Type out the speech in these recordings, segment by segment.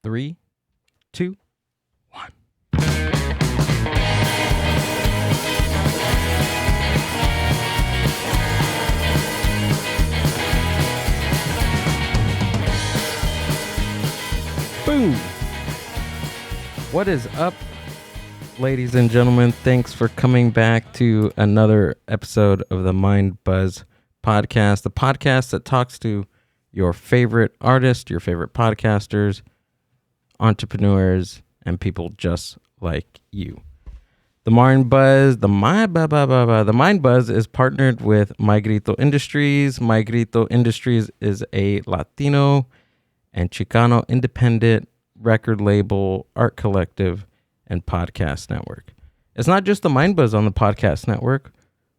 3, 2, 1. Boom! What is up, ladies and gentlemen? Thanks for coming back to another episode of the Mind Buzz podcast, the podcast that talks to your favorite artists, your favorite podcasters, entrepreneurs, and people just like you. The Mind Buzz, the Mind Buzz is partnered with My Grito Industries. My Grito Industries is a Latino and Chicano independent record label, art collective, and podcast network. It's not just the Mind Buzz on the podcast network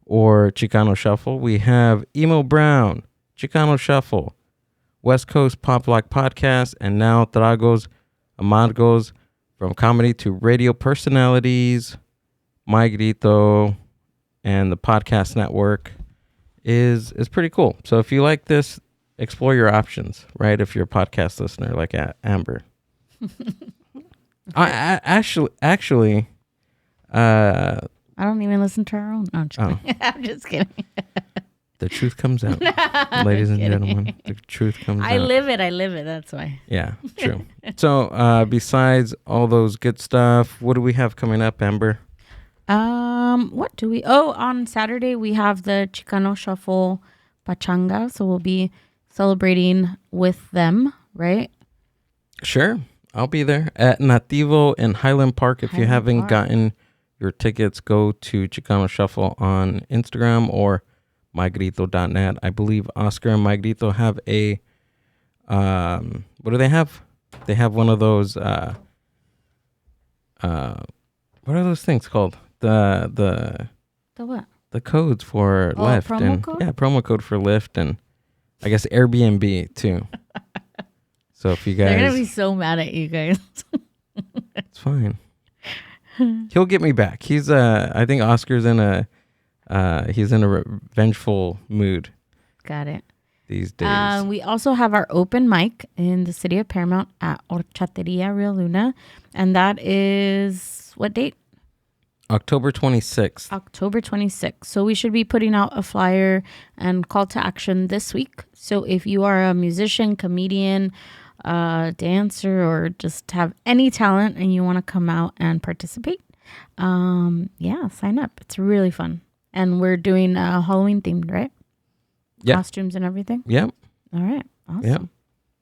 or Chicano Shuffle. We have Emo Brown, Chicano Shuffle, West Coast Pop Lock Podcast, and now Tragos Amargos. From comedy to radio personalities, My Grito and the podcast network is pretty cool. So if you like this, explore your options, right? If you're a podcast listener like Amber. I don't even listen to our own. No, I'm just kidding. I'm just kidding. The truth comes out, ladies and gentlemen. The truth comes out. I live it. That's why. Yeah, true. So besides all those good stuff, what do we have coming up, Amber? What do we? Oh, on Saturday we have the Chicano Shuffle Pachanga, so we'll be celebrating with them, right? Sure. I'll be there at Nativo in Highland Park. If you haven't gotten your tickets, go to Chicano Shuffle on Instagram or mygrito.net. I believe Oscar and Mygrito have a what do they have? They have one of those what are those things called? The what? The codes for Lyft. Promo code? Yeah, promo code for Lyft and I guess Airbnb too. So if you guys, they're gonna be so mad at you guys. It's fine. He'll get me back. He's I think Oscar's in a he's in a revengeful mood. Got it. These days. We also have our open mic in the city of Paramount at Horchateria Rio Luna, and that is what date? October 26th. October 26th. So we should be putting out a flyer and call to action this week. So if you are a musician, comedian, dancer, or just have any talent and you want to come out and participate, sign up. It's really fun. And we're doing Halloween themed, right? Yeah. Costumes and everything? Yep. All right. Awesome. Yep.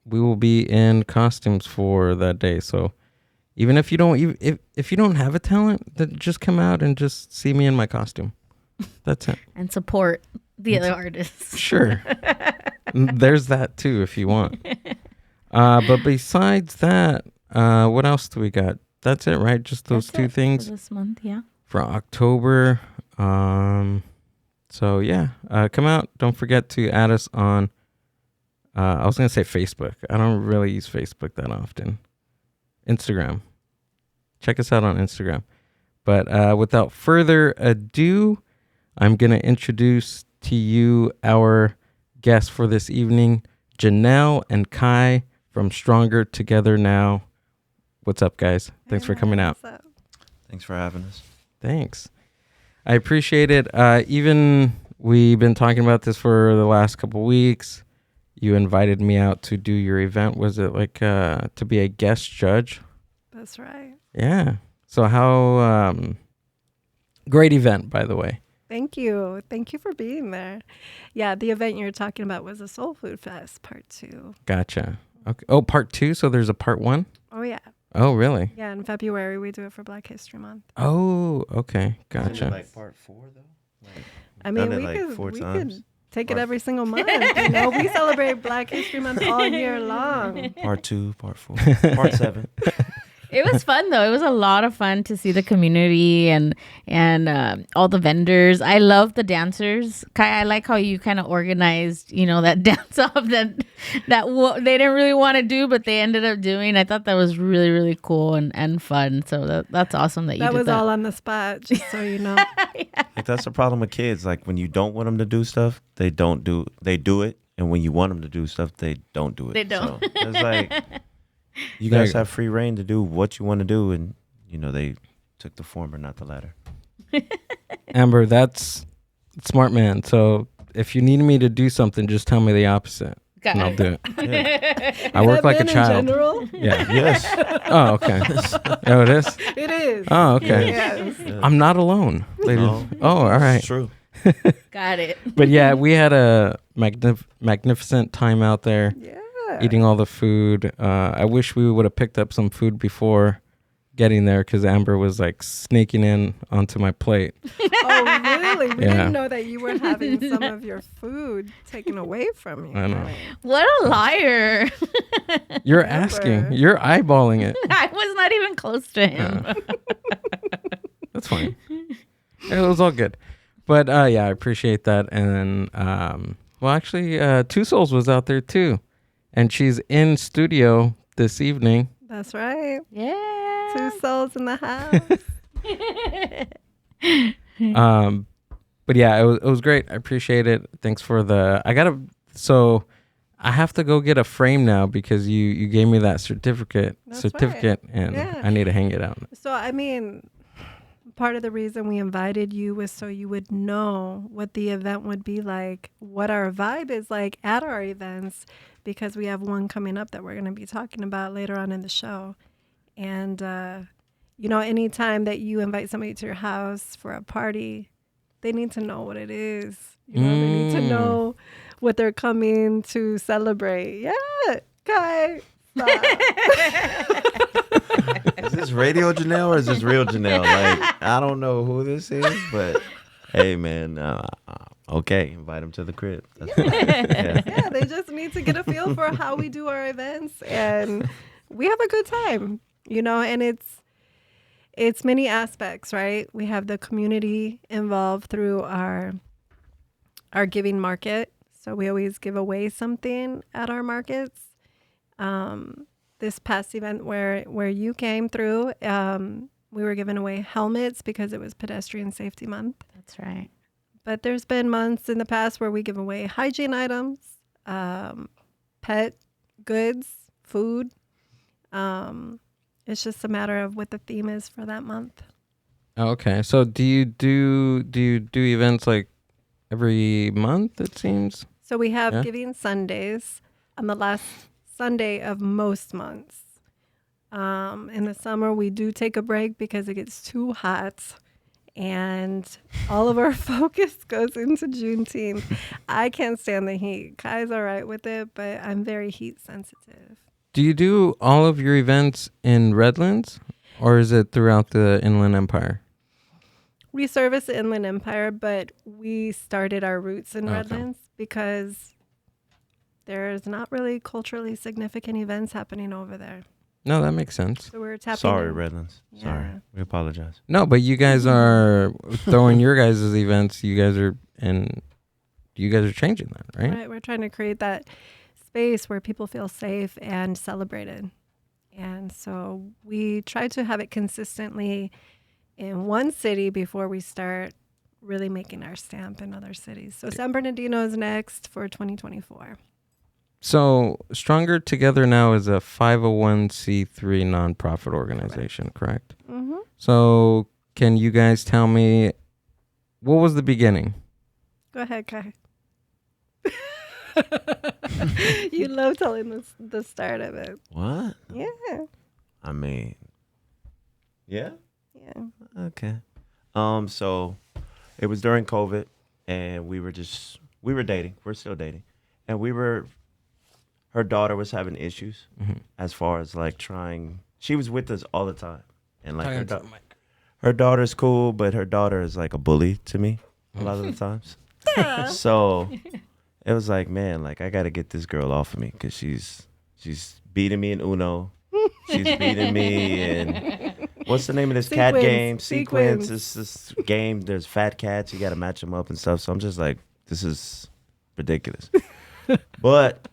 We will be in costumes for that day. So even if you don't if you don't have a talent, then just come out and just see me in my costume. That's it. And support the other artists. Sure. There's that too if you want. But besides that, what else do we got? That's it, right? Just those two things for this month, yeah. For October. So yeah, come out. Don't forget to add us on. I was gonna say Facebook. I don't really use Facebook that often. Instagram. Check us out on Instagram. But without further ado, I'm gonna introduce to you our guest for this evening, Janelle and Kai from Stronger Together Now. What's up, guys? Thanks for coming out. What's up? Thanks for having us. Thanks. I appreciate it. Even we've been talking about this for the last couple weeks. You invited me out to do your event. Was it like to be a guest judge? That's right. Yeah. So how great event, by the way. Thank you. Thank you for being there. Yeah, the event you're talking about was a Soul Food Fest Part 2. Gotcha. Okay. Oh, Part 2? So there's a Part 1? Oh, yeah. Oh, really? Yeah, in February we do it for Black History Month. Oh, okay. Isn't it Gotcha. like part 4 though? Like, I mean, done it we like could 4 we times. could take it every single month. You know, we celebrate Black History Month all year long. Part 2, part 4, part 7. It was fun though. It was a lot of fun to see the community and all the vendors. I love the dancers. Kai, I like how you kind of organized, that dance off that they didn't really want to do, but they ended up doing. I thought that was really, really cool and fun. So that's awesome that you did that. That was all on the spot, just so you know. Yeah. Like that's the problem with kids. Like when you don't want them to do stuff, they do it, and when you want them to do stuff, they don't do it. They don't. So it's like You There guys you go. have free reign to do what you want to do, and they took the former, not the latter. Amber, that's smart man. So if you need me to do something, just tell me the opposite, Got and I'll it. do it. Yeah. I work like a Men in child. general? Yeah. Yes. Oh, okay. Oh, it is. It is. Oh, okay. Yes. Yeah. I'm not alone, ladies. No. Oh, all right. It's true. Got it. But yeah, we had a magnificent time out there, Yeah. eating all the food. I wish we would have picked up some food before getting there because Amber was like sneaking in onto my plate. Oh, really? We Yeah. didn't know that you were having some of your food taken away from you. I know. What a liar. You're Amber. asking. You're eyeballing it. I was not even close to him. That's fine. It was all good. But yeah, I appreciate that. And then, well, actually, Two Souls was out there too. And she's in studio this evening. That's right. Yeah. 2 souls in the house. But yeah, it was great. I appreciate it. Thanks for so I have to go get a frame now because you gave me that certificate, That's and Yeah. I need to hang it out. So, I mean, part of the reason we invited you was so you would know what the event would be like, what our vibe is like at our events, because we have one coming up that we're going to be talking about later on in the show. And, anytime that you invite somebody to your house for a party, they need to know what it is. They need to know what they're coming to celebrate. Yeah, Kai. Stop. Is this radio Janelle or is this real Janelle? Like, I don't know who this is, but hey, man, okay, invite them to the crib. That's yeah. Yeah, they just need to get a feel for how we do our events, and we have a good time, and it's many aspects, right? We have the community involved through our giving market. So we always give away something at our markets. This past event where you came through, we were giving away helmets because it was Pedestrian Safety Month. That's right. But there's been months in the past where we give away hygiene items, pet goods, food. It's just a matter of what the theme is for that month. Okay. So do you do events like every month, it seems? So we have Yeah. Giving Sundays on the last Sunday of most months. In the summer, we do take a break because it gets too hot. And all of our focus goes into Juneteenth. I can't stand the heat. Kai's all right with it, but I'm very heat sensitive. Do you do all of your events in Redlands or is it throughout the Inland Empire? We service the Inland Empire, but we started our roots in Okay. Redlands because there's not really culturally significant events happening over there. No, that makes sense. So we're tapping Sorry, in. Redlands. Yeah. Sorry. We apologize. No, but you guys are throwing your guys' events. You guys are changing that, right? Right, we're trying to create that space where people feel safe and celebrated. And so we try to have it consistently in one city before we start really making our stamp in other cities. So San Bernardino is next for 2024. So Stronger Together now is a 501c3 nonprofit organization, correct? Mm-hmm. So can you guys tell me what was the beginning? Go ahead, Kai. You love telling the start of it. What? Yeah. I mean, yeah. Yeah. Okay. So it was during COVID, and we were dating. We're still dating, and her daughter was having issues as far as like trying. She was with us all the time, and like her daughter's cool, but her daughter is like a bully to me a lot of the times. Yeah. So it was like, man, like I got to get this girl off of me because she's beating me in Uno. She's beating me in what's the name of this cat game? Sequence. This game. There's fat cats. You got to match them up and stuff. So I'm just like, this is ridiculous. But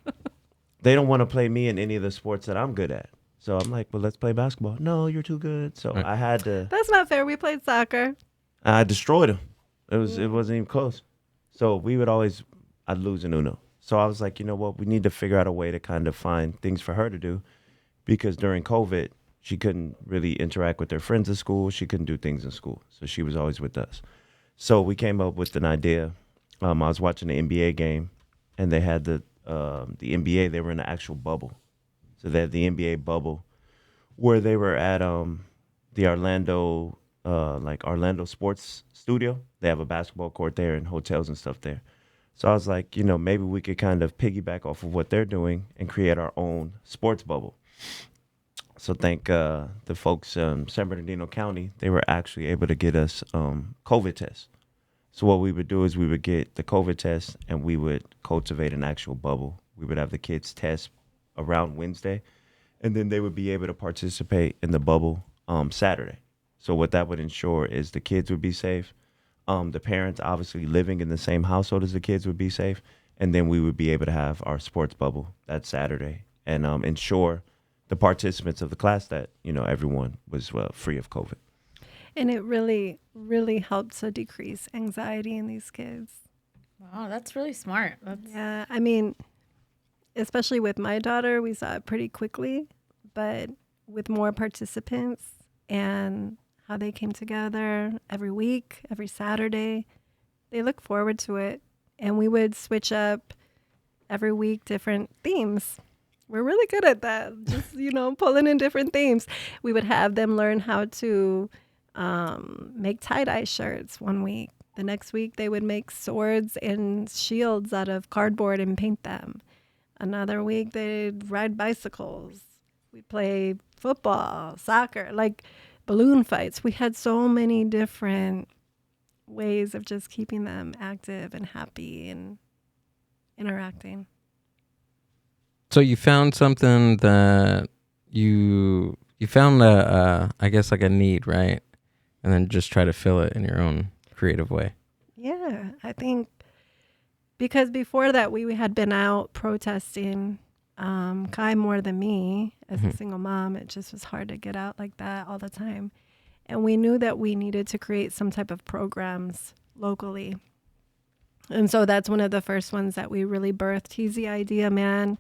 they don't want to play me in any of the sports that I'm good at. So I'm like, well, let's play basketball. No, you're too good. So I had to. That's not fair. We played soccer. I destroyed him. It wasn't even close. So I'd lose in Uno. So I was like, you know what? We need to figure out a way to kind of find things for her to do. because during COVID, she couldn't really interact with her friends at school. She couldn't do things in school. So she was always with us. So we came up with an idea. I was watching the NBA game, and they had the NBA. They were in an actual bubble. So they had the NBA bubble where they were at the Orlando Orlando Sports Studio. They have a basketball court there and hotels and stuff there. So I was like, maybe we could kind of piggyback off of what they're doing and create our own sports bubble. So thank the folks in San Bernardino County, they were actually able to get us COVID tests. So what we would do is we would get the COVID test and we would cultivate an actual bubble. We would have the kids test around Wednesday, and then they would be able to participate in the bubble Saturday. So what that would ensure is the kids would be safe. The parents obviously living in the same household as the kids would be safe. And then we would be able to have our sports bubble that Saturday and ensure the participants of the class that, everyone was free of COVID. And it really, really helped to decrease anxiety in these kids. Wow, that's really smart. Yeah, I mean, especially with my daughter, we saw it pretty quickly, but with more participants and how they came together every week, every Saturday, they look forward to it. And we would switch up every week different themes. We're really good at that, just, pulling in different themes. We would have them learn how to make tie-dye shirts one week. The next week, they would make swords and shields out of cardboard and paint them. Another week, they'd ride bicycles. We'd play football, soccer, like balloon fights. We had so many different ways of just keeping them active and happy and interacting. So you found something that you found I guess like a need, right? And then just try to fill it in your own creative way. Yeah, I think because before that we had been out protesting, Kai more than me as a single mom. It just was hard to get out like that all the time. And we knew that we needed to create some type of programs locally. And so that's one of the first ones that we really birthed. He's the idea man.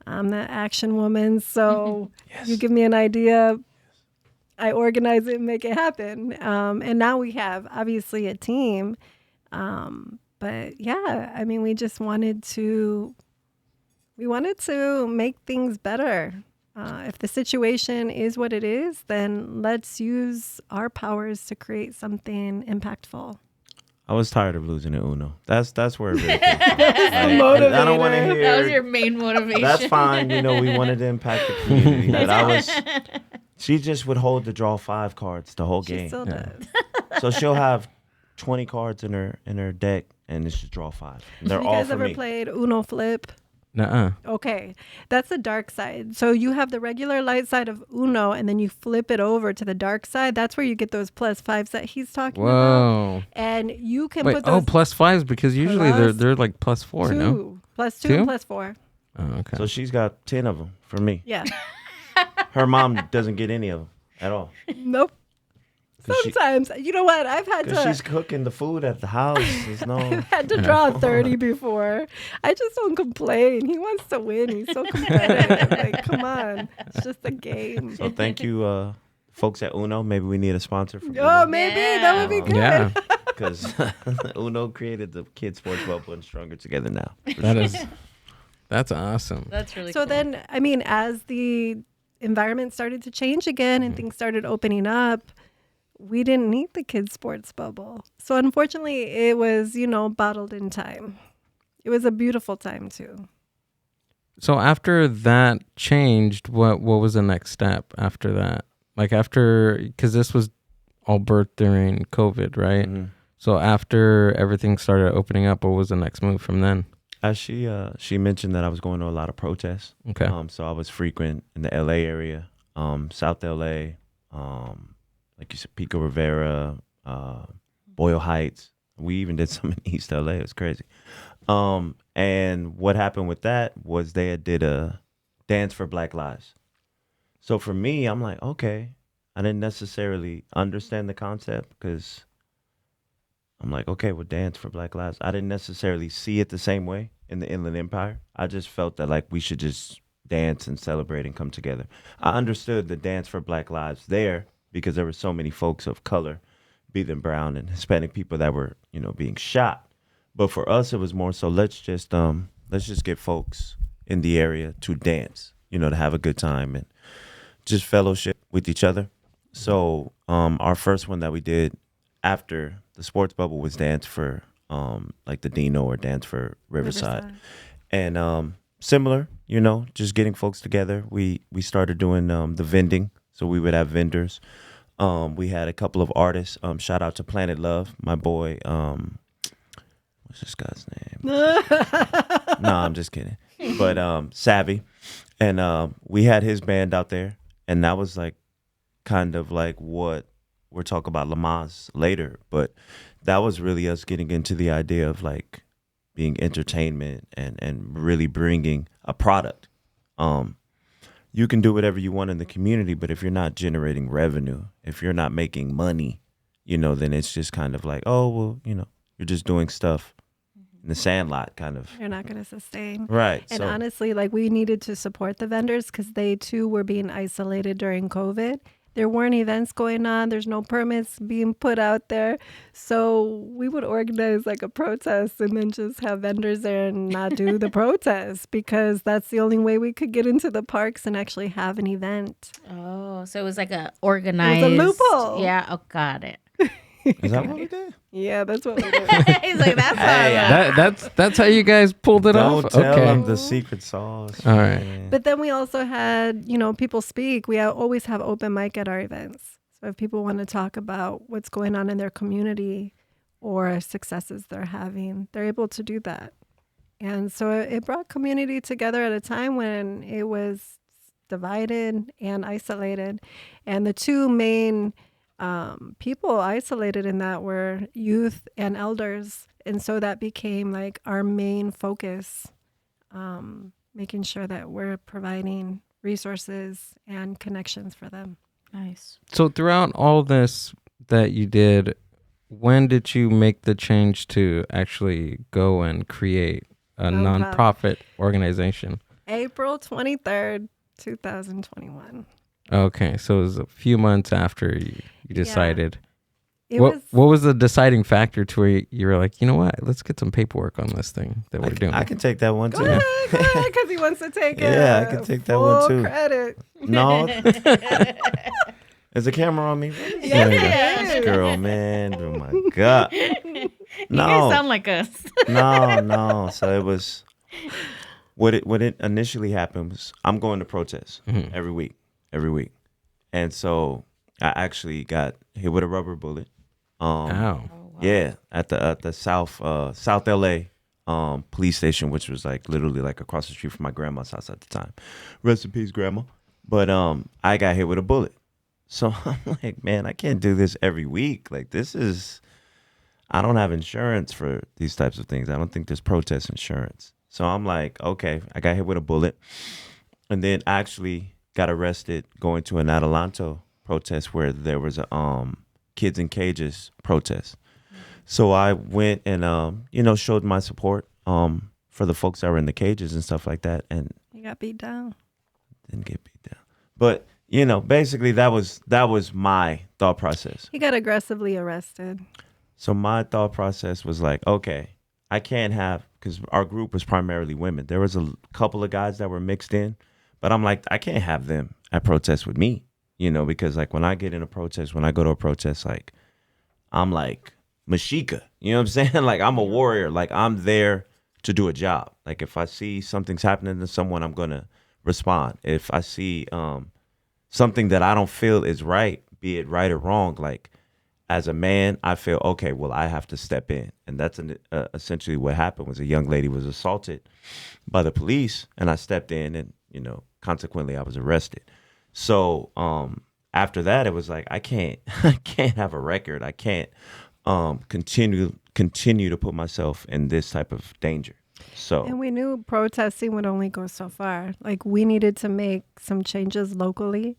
I'm the action woman. So yes. You give me an idea, I organize it and make it happen. And now we have obviously a team. But yeah, I mean, we just wanted to make things better. If the situation is what it is, then let's use our powers to create something impactful. I was tired of losing at Uno. That's where it really came from. I don't want to hear. That was your main motivation. That's fine. We wanted to impact the community, but she just would hold the draw 5 cards the whole game. She still does. So she'll have 20 cards in her deck, and it's just draw 5. And they're all for me. You guys ever played Uno Flip? Nuh-uh. Okay, that's the dark side. So you have the regular light side of Uno, and then you flip it over to the dark side. That's where you get those +5s that he's talking about. And you can put those. +5s because usually they're like +4, no? +2 and +4. Oh, okay. So she's got 10 of them for me. Yeah. Her mom doesn't get any of them at all. Nope. Sometimes, you know what? I've had to. She's cooking the food at the house. I've had to draw 30 before. I just don't complain. He wants to win. He's so competitive. Like, come on. It's just a game. So thank you, folks at Uno. Maybe we need a sponsor from Uno. Oh, maybe. That would be good. Yeah. Because Uno created the kids sports bubble and Stronger Together now. That's awesome. That's really cool. So then, I mean, as the environment started to change again and things started opening up, we didn't need the kids' sports bubble. So unfortunately, it was, bottled in time. It was a beautiful time too. So after that changed, what was the next step after that? Like because this was all birthed during COVID, right? Mm-hmm. So after everything started opening up, what was the next move from then? As she mentioned that I was going to a lot of protests. Okay. So I was frequent in the LA area, South LA, like you said, Pico Rivera, Boyle Heights. We even did some in East LA. It was crazy. And what happened with that was they did a Dance for Black Lives. So for me, I'm like, okay, I didn't necessarily understand the concept because I'm like, okay, well, Dance for Black Lives. I didn't necessarily see it the same way in the Inland Empire. I just felt that like we should just dance and celebrate and come together. I understood the Dance for Black Lives there because there were so many folks of color, be them brown and Hispanic people that were, being shot. But for us, it was more so let's just get folks in the area to dance, to have a good time and just fellowship with each other. So our first one that we did after the sports bubble was dance for like the Dino or dance for Riverside. And similar, just getting folks together. We started doing the vending. So we would have vendors. We had a couple of artists. Shout out to Planet Love, my boy. What's this guy's name? No, I'm just kidding. But Savvy. And we had his band out there. And that was like kind of like what we're talking about Lamaze later. But that was really us getting into the idea of like being entertainment and really bringing a product. You can do whatever you want in the community, but if you're not generating revenue, if you're not making money, then it's just kind of like, oh, well, you're just doing stuff in the sandlot kind of. You're not going to sustain. Right. And honestly, like we needed to support the vendors because they too were being isolated during COVID. There weren't events going on. There's no permits being put out there. So we would organize like a protest and then just have vendors there and not do the protest because that's the only way we could get into the parks and actually have an event. Oh, so it was like a organized. It was a loophole. Yeah. Oh, got it. Is that what we did? Yeah, that's what we did. He's like, that's That's how you guys pulled it Don't off? tell Okay. them the secret sauce. All right. man. But then we also had, people speak. We always have open mic at our events. So if people want to talk about what's going on in their community or successes they're having, they're able to do that. And so it brought community together at a time when it was divided and isolated. And the two main people isolated in that were youth and elders. And so that became like our main focus, making sure that we're providing resources and connections for them. nice. So throughout all this that you did, when did you make the change to actually go and create a nonprofit organization? April 23rd, 2021. Okay, so it was a few months after you decided. It What was was the deciding factor to where you were like, you know what, let's get some paperwork on this thing that we're doing? I can take that one too. go ahead, because he wants to take Yeah, I can take that one full too. credit. No. Is the camera on me? Yes, This it is. girl, man. Oh my God. You guys No. sound like us. No. So it was what it initially happened was I'm going to protest every week. And so I actually got hit with a rubber bullet. Ow. Yeah, at the South LA police station, which was like literally like across the street from my grandma's house at the time. Rest in peace, grandma. But I got hit with a bullet. So I'm like, man, I can't do this every week. Like I don't have insurance for these types of things. I don't think there's protest insurance. So I'm like, okay, I got hit with a bullet. And then I actually got arrested going to an Adelanto protest where there was a kids in cages protest. So I went and showed my support for the folks that were in the cages and stuff like that, and You got beat down. didn't get beat down. But basically that was my thought process. He got aggressively arrested. So my thought process was like, okay, I can't have, because our group was primarily women. There was a couple of guys that were mixed in, but I'm like, I can't have them at protest with me, because like when I get in a protest, when I go to a protest, like I'm like Mashika, you know what I'm saying? Like I'm a warrior, like I'm there to do a job. Like if I see something's happening to someone, I'm going to respond. If I see something that I don't feel is right, be it right or wrong, like as a man, I feel, okay, well, I have to step in. And that's essentially what happened. Was a young lady was assaulted by the police, and I stepped in, and consequently I was arrested. So after that, it was like, I can't have a record. I can't continue to put myself in this type of danger. So And we knew protesting would only go so far. Like we needed to make some changes locally.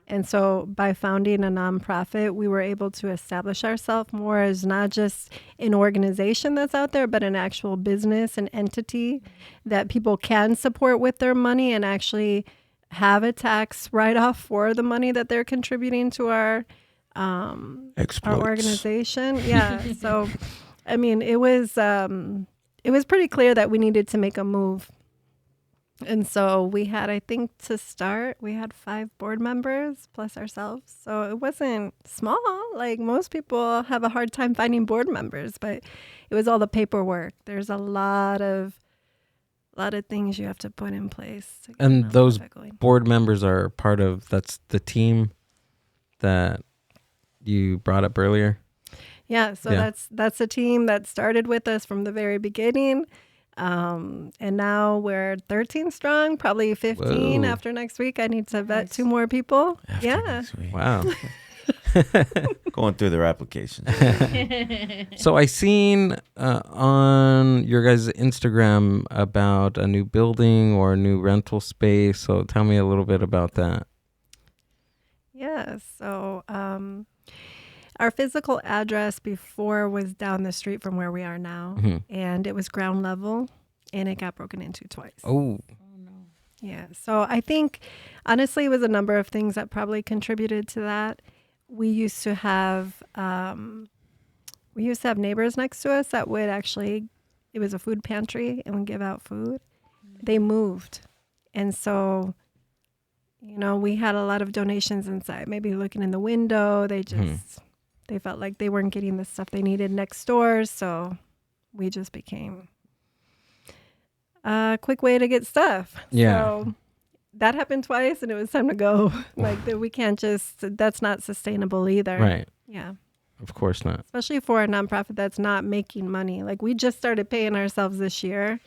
And so by founding a nonprofit, we were able to establish ourselves more as not just an organization that's out there, but an actual business, an entity that people can support with their money and actually have a tax write-off for the money that they're contributing to our organization. Yeah. So, I mean, it was pretty clear that we needed to make a move. And so we had, I think, to start, we had 5 board members plus ourselves. So it wasn't small. Like most people have a hard time finding board members, but it was all the paperwork. There's a lot of things you have to put in place. And those board members are part of, that's the team that you brought up earlier? Yeah, so that's a team that started with us from the very beginning. And now we're 13 strong, probably 15 after next week. I need to vet 2 more people. Next week. Wow. Going through their applications. So I seen on your guys' Instagram about a new building or a new rental space. So tell me a little bit about that. Yeah, so our physical address before was down the street from where we are now, and it was ground level, and it got broken into twice. Oh no. Yeah, so I think, honestly, it was a number of things that probably contributed to that. We used to have neighbors next to us that would actually, it was a food pantry and would give out food. They moved, and so, you know, we had a lot of donations inside. Maybe looking in the window, they just... They felt like they weren't getting the stuff they needed next door, so we just became a quick way to get stuff. Yeah. So that happened twice, and it was time to go. Like, we can't just, that's not sustainable either. Right. Yeah. Of course not. Especially for a nonprofit that's not making money. Like, we just started paying ourselves this year,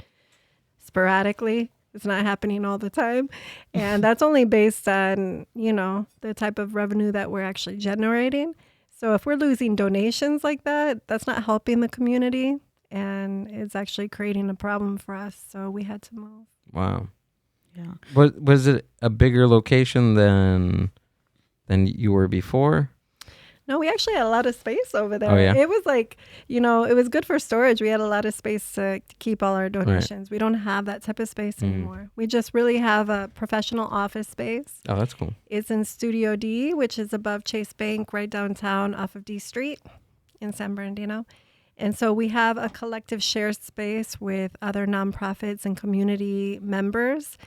sporadically. It's not happening all the time. And that's only based on, you know, the type of revenue that we're actually generating. So if we're losing donations like that, that's not helping the community, and it's actually creating a problem for us. So we had to move. Wow. Yeah. Was it a bigger location than you were before? No, we actually had a lot of space over there. Oh, yeah? It was like, you know, it was good for storage. We had a lot of space to keep all our donations. Right. We don't have that type of space anymore. We just really have a professional office space. Oh, that's cool. It's in Studio D, which is above Chase Bank, right downtown off of D Street in San Bernardino. And so we have a collective shared space with other nonprofits and community members.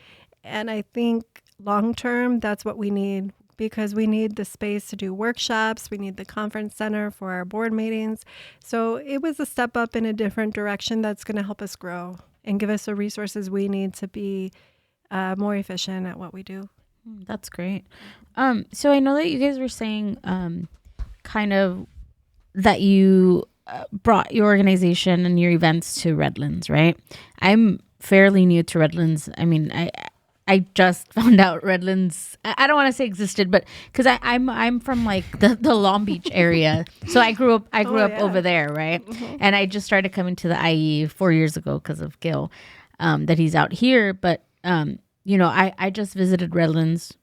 And I think long term, that's what we need, because we need the space to do workshops. We need the conference center for our board meetings. So it was a step up in a different direction that's going to help us grow and give us the resources we need to be more efficient at what we do. That's great. So I know that you guys were saying kind of that you brought your organization and your events to Redlands, right? I'm fairly new to Redlands. I mean, I just found out Redlands, I don't want to say existed, but because I'm from like the Long Beach area. So I grew up over there, right? Mm-hmm. And I just started coming to the IE 4 years ago because of Gil, that he's out here. But, you know, I just visited Redlands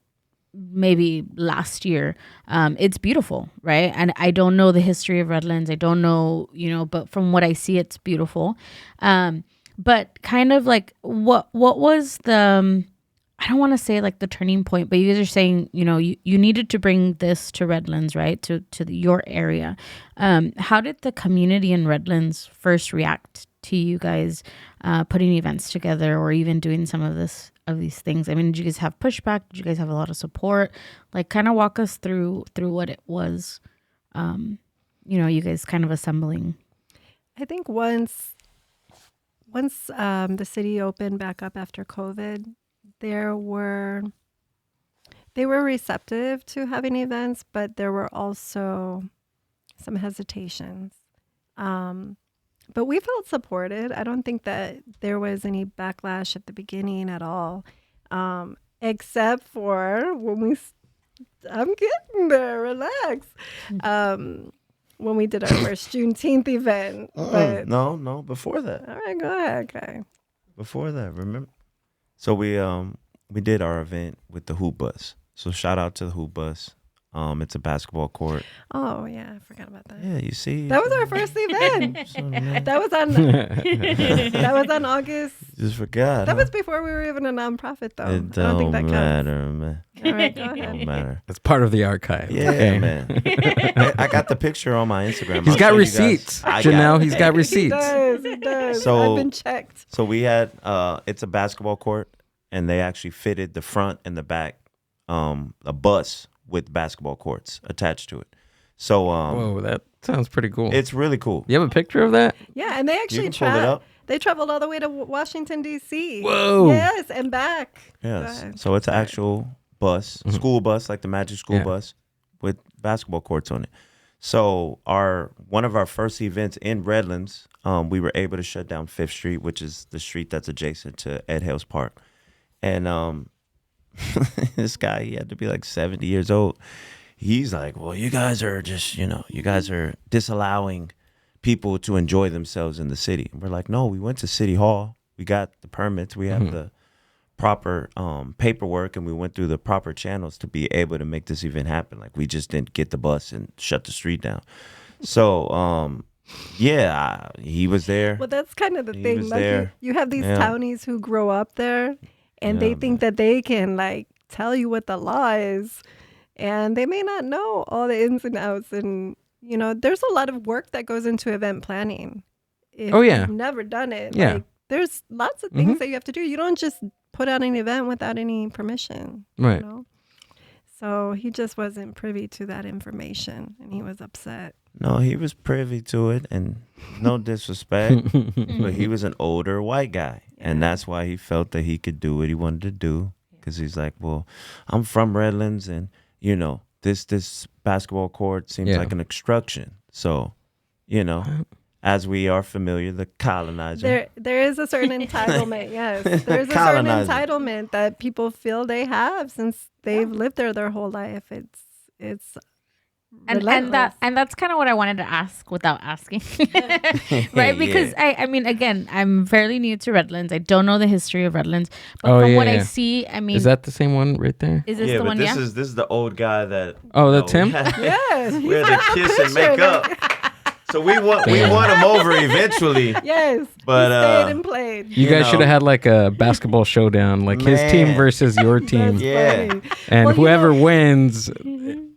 maybe last year. It's beautiful, right? And I don't know the history of Redlands. I don't know, you know, but from what I see, it's beautiful. But kind of like what was the... I don't want to say like the turning point, but you guys are saying, you know, you needed to bring this to Redlands, right? To your area. How did the community in Redlands first react to you guys putting events together, or even doing some of these things? I mean, did you guys have pushback? Did you guys have a lot of support? Like, kind of walk us through what it was, you know, you guys kind of assembling. I think once the city opened back up after COVID, they were receptive to having events, but there were also some hesitations. But we felt supported. I don't think that there was any backlash at the beginning at all, except for when I'm getting there, relax. When we did our first Juneteenth event. But, no, before that. All right, go ahead, okay. Before that, remember? So we did our event with the Hoop Bus. So shout out to the Hoop Bus. It's a basketball court. Oh yeah, I forgot about that. Yeah, you see. That was our first event. So, man, That was on. That was on August. just forgot. That was before we were even a nonprofit, though. It I don't think that counts. matter, man. All right, go Don't ahead. matter. That's part of the archive. Yeah, Okay. man. I got the picture on my Instagram. He's I'll got show you guys. receipts. I Janelle, got- he's got He receipts. does. He does. So- I've been checked. So we had it's a basketball court, and they actually fitted the front and the back a bus with basketball courts attached to it. So Whoa, that sounds pretty cool. it's really cool. You have a picture of that? Yeah, and they actually You can pull it up. They traveled all the way to Washington D.C. Whoa. Yes, and back. Yes. Go ahead. So it's an actual bus, school bus, like the Magic School Yeah. bus, with basketball courts on it. So one of our first events in Redlands, we were able to shut down 5th Street, which is the street that's adjacent to Ed Hales Park. And this guy, he had to be like 70 years old. He's like, well, you guys are just, you guys are disallowing people to enjoy themselves in the city. And we're like, no, we went to City Hall. We got the permits. We have the proper paperwork, and we went through the proper channels to be able to make this event happen. Like, we just didn't get the bus and shut the street down. So, he was there. Well, that's kind of the He thing. was Like there. you have these Yeah. townies who grow up there, and they Yeah, think that they can like tell you what the law is, and they may not know all the ins and outs. And there's a lot of work that goes into event planning. If Oh, yeah. you've never done it. Yeah. Like, there's lots of things that you have to do. You don't just put out an event without any permission. Right. So he just wasn't privy to that information, and he was upset. No, he was privy to it, and no disrespect, but he was an older white guy, and that's why he felt that he could do what he wanted to do, because he's like, well, I'm from Redlands, and this basketball court seems Yeah. like an obstruction. So, as we are familiar, the colonizer. There is a certain entitlement. Yes, there's a certain Colonizer. entitlement that people feel they have since they've lived there their whole life. It's and relentless. that's kind of what I wanted to ask without asking, right? Because I mean, again, I'm fairly new to Redlands. I don't know the history of Redlands, but Oh, from what yeah, I yeah. see, I mean, Is that the same one right there? is this yeah, the but one? this Yeah. is the old guy that. Oh, that's him? Yes, We had to kiss and picture make that- up. So we won him over eventually. Yes, But, he stayed and played. You guys know. should have had like a basketball showdown, like his team Man. versus your team. That's Yeah. funny. And Well, whoever wins,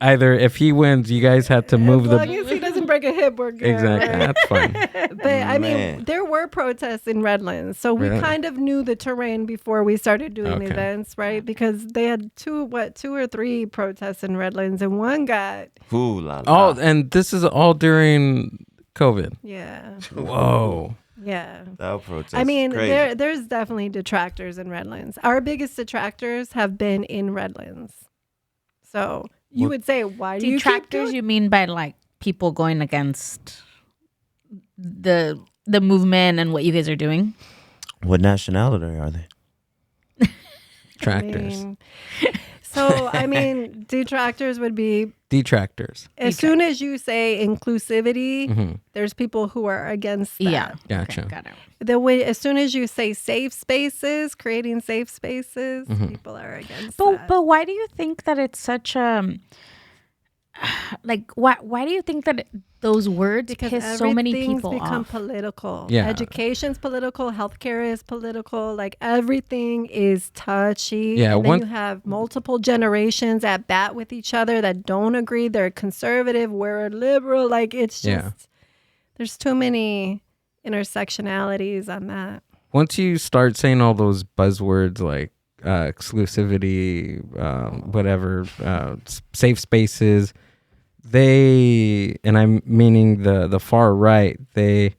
either if he wins, you guys had to move As long the. as he doesn't break a hip, we're good. Exactly. right? That's fine. But I mean, Man. there were protests in Redlands, so we Really? kind of knew the terrain before we started doing Okay. events, right? Because they had two or three protests in Redlands, and one got Ooh, la, la. Oh, and this is all during COVID. yeah. Whoa. Yeah. That protest I mean, is crazy. there's definitely detractors in Redlands. Our biggest detractors have been in Redlands. So you would say, why do you keep Detractors, doing- you mean by like people going against the movement and what you guys are doing? What nationality are they? Tractors. I mean, detractors would be Detractors. as soon as you say inclusivity, there's people who are against that. Yeah. Gotcha. Okay, got it. The way as soon as you say safe spaces, creating safe spaces, people are against that. But why do you think that it's such like why do you think that those words piss so many everything's people become off? political. Yeah. Education's political, healthcare is political, like everything is touchy. Yeah, And then one- you have multiple generations at bat with each other that don't agree. They're conservative, we're liberal. Like it's just Yeah. there's too many intersectionalities on that. Once you start saying all those buzzwords like exclusivity, whatever, safe spaces, and I'm meaning the far right, they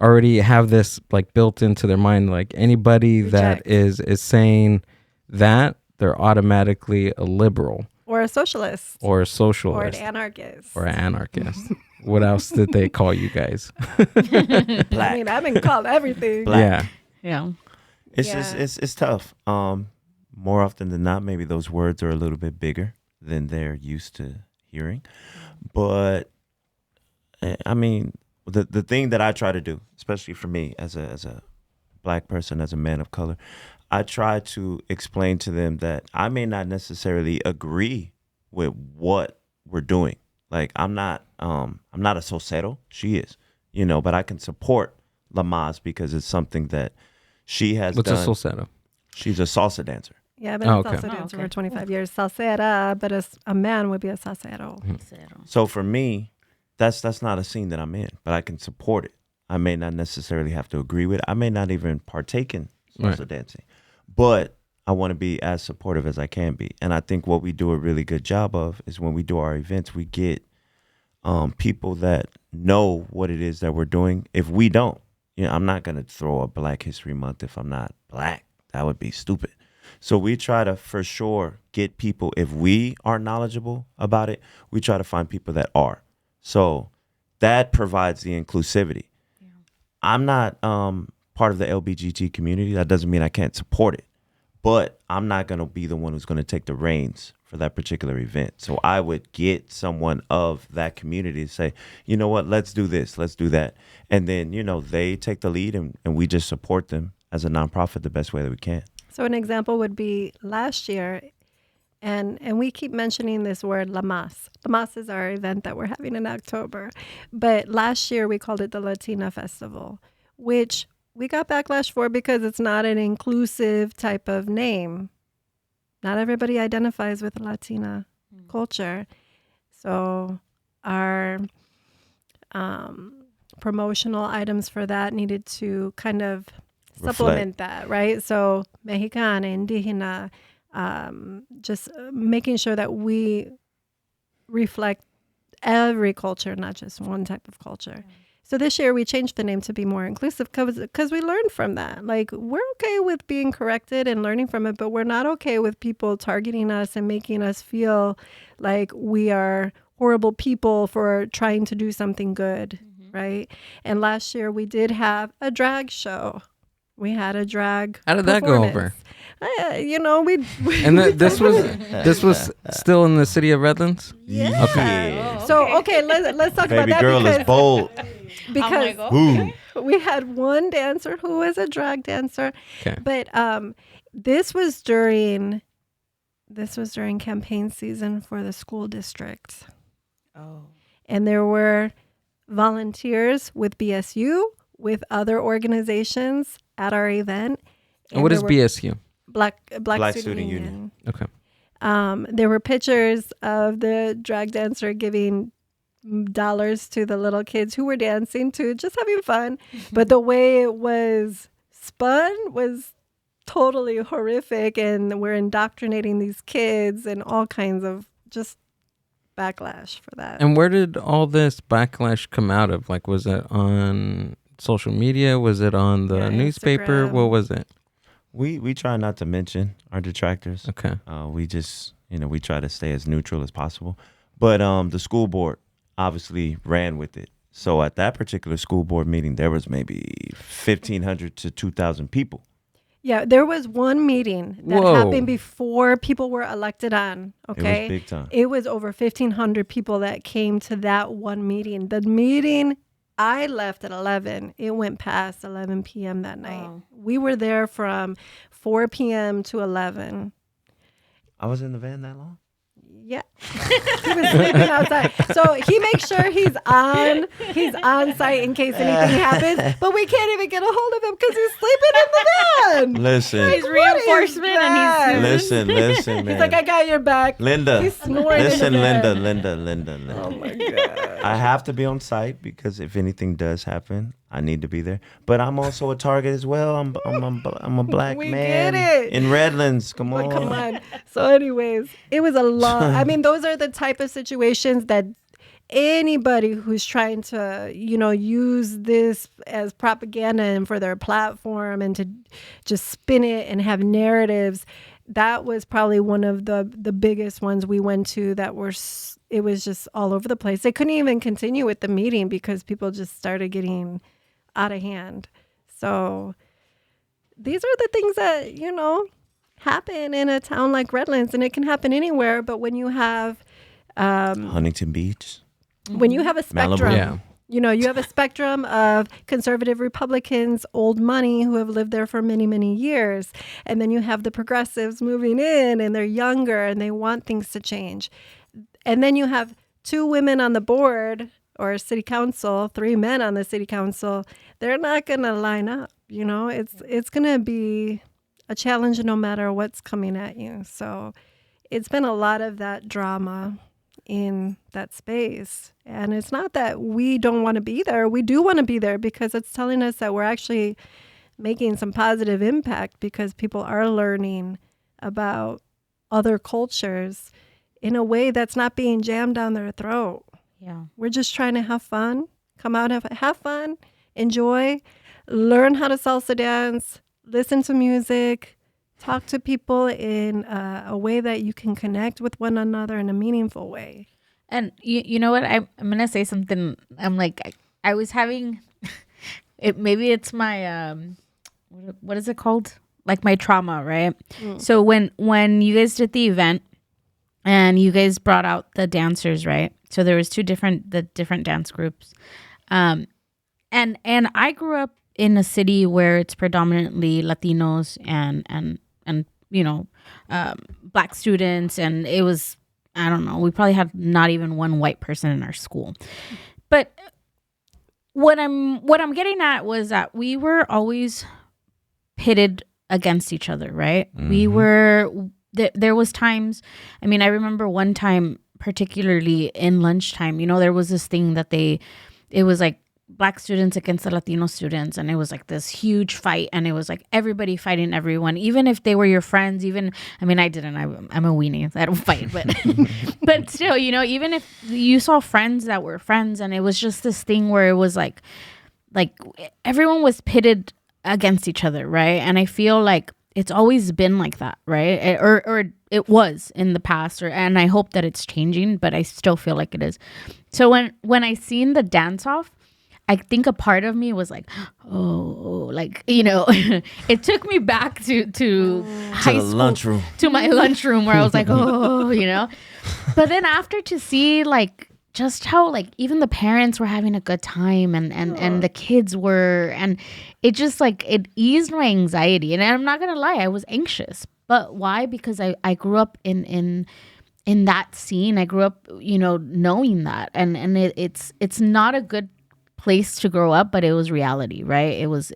already have this like built into their mind. Like anybody that Reject. is saying that, they're automatically a liberal Or a socialist. or a Or an socialist anarchist. or an anarchist. What else did they call you guys? I mean, I've been called everything. Yeah. Yeah. It's just Yeah. it's tough. More often than not, maybe those words are a little bit bigger than they're used to hearing. But I mean, the thing that I try to do, especially for me as a black person, as a man of color, I try to explain to them that I may not necessarily agree with what we're doing. Like I'm not a salsero. She is, but I can support Lamaze because it's something that she has What's done. a salsero? She's a salsa dancer. Yeah, I've been Oh, a salsa okay. dancer okay. for 25 years. Salsera, but a man would be a salsero. So for me, that's not a scene that I'm in, but I can support it. I may not necessarily have to agree with it. I may not even partake in salsa dancing, but I want to be as supportive as I can be. And I think what we do a really good job of is when we do our events, we get people that know what it is that we're doing. If we don't, I'm not going to throw a Black History Month if I'm not black. That would be stupid. So we try to, for sure, get people, if we are knowledgeable about it, we try to find people that are. So that provides the inclusivity. Yeah. I'm not part of the LBGT community. That doesn't mean I can't support it. But I'm not going to be the one who's going to take the reins for that particular event. So I would get someone of that community to say, you know what, let's do this, let's do that. And then, they take the lead and we just support them as a nonprofit the best way that we can. So an example would be last year, and we keep mentioning this word Lamaze. Lamaze is our event that we're having in October. But last year we called it the Latina Festival, which we got backlash for because it's not an inclusive type of name. Not everybody identifies with Latina culture. So our promotional items for that needed to kind of supplement that, right? So Mexicana, Indígena, just making sure that we reflect every culture, not just one type of culture. So this year we changed the name to be more inclusive because we learned from that. Like, we're okay with being corrected and learning from it, but we're not okay with people targeting us and making us feel like we are horrible people for trying to do something good, right? And last year we did have a drag show. We had a drag. How did that go over? We And this was still in the city of Redlands? yeah. Okay. Yeah. So let's talk about Baby that girl is bold. because Ooh. we had one dancer who was a drag dancer, Okay. but this was during campaign season for the school district. Oh. And there were volunteers with BSU, with other organizations at our event. And what is BSU? Black Black Student Union. Okay. There were pictures of the drag dancer giving dollars to the little kids who were dancing to, just having fun. But the way it was spun was totally horrific, and we're indoctrinating these kids and all kinds of just backlash for that. And where did all this backlash come out of? Like, was it on social media? Was it on the newspaper? Instagram. What was it? We try not to mention our detractors. Okay. We just, we try to stay as neutral as possible. But the school board obviously ran with it. So at that particular school board meeting, there was maybe 1,500 to 2,000 people. Yeah, there was one meeting that Whoa. happened before people were elected on. Okay. It was big time. It was over 1,500 people that came to that one meeting. The meeting, I left at 11. It went past 11 p.m. that night. Wow. We were there from 4 p.m. to 11. I was in the van that long? Yeah. He was sleeping outside. So he makes sure he's on site in case anything happens. But we can't even get a hold of him because he's sleeping in the van. Listen. He's What is reinforcement that? and he's Listen, man. He's like, I got your back. Linda. He's snoring Listen, in the Linda. bed. Oh my God. I have to be on site because if anything does happen, I need to be there. But I'm also a target as well. I'm a black We man get it. in Redlands. Come on. But come on. So anyways, it was a lot. I mean, those are the type of situations that anybody who's trying to, use this as propaganda and for their platform and to just spin it and have narratives, that was probably one of the biggest ones we went to that were, it was just all over the place. They couldn't even continue with the meeting because people just started getting out of hand. So these are the things that, happen in a town like Redlands, and it can happen anywhere. But when you have Huntington Beach. when you have a spectrum, Yeah. You know, you have a spectrum of conservative Republicans, old money, who have lived there for many, many years. And then you have the progressives moving in, and they're younger and they want things to change. And then you have 2 women on the board or city council, 3 men on the city council. They're not going to line up. You know, it's going to be a challenge no matter what's coming at you. So it's been a lot of that drama in that space. And it's not that we don't want to be there. We do want to be there because it's telling us that we're actually making some positive impact because people are learning about other cultures in a way that's not being jammed down their throat. Yeah. We're just trying to have fun, come out, have fun, enjoy, learn how to salsa dance, listen to music, talk to people in a way that you can connect with one another in a meaningful way. And you know what? I'm going to say something. I'm like, I was having, maybe it's my, what is it called? Like my trauma, right? So when you guys did the event and you guys brought out the dancers, right? So there was the different dance groups. And I grew up in a city where it's predominantly Latinos and you know, Black students, and it was, I don't know, we probably had not even one white person in our school. But what I'm getting at was that we were always pitted against each other, right? Mm-hmm. We were there was times, I mean, I remember one time particularly in lunchtime, you know, there was this thing that it was like Black students against the Latino students, and it was like this huge fight, and it was like everybody fighting everyone, even if they were your friends. Even, I mean, I didn't, I'm a weenie, I don't fight, but but still, you know, even if you saw friends that were friends, and it was just this thing where it was like everyone was pitted against each other, right? And I feel like it's always been like that, right? Or it was in the past, and I hope that it's changing, but I still feel like it is. So when I seen the dance off, I think a part of me was like, oh, like, you know, it took me back to high school, lunchroom, to my lunchroom, where I was like, oh, you know. But then after, to see like just how like even the parents were having a good time, and the kids were, and it just like it eased my anxiety. And I'm not gonna lie, I was anxious. But why? Because I grew up in that scene. I grew up, you know, knowing that, and it's not a good place to grow up, but it was reality, right? It was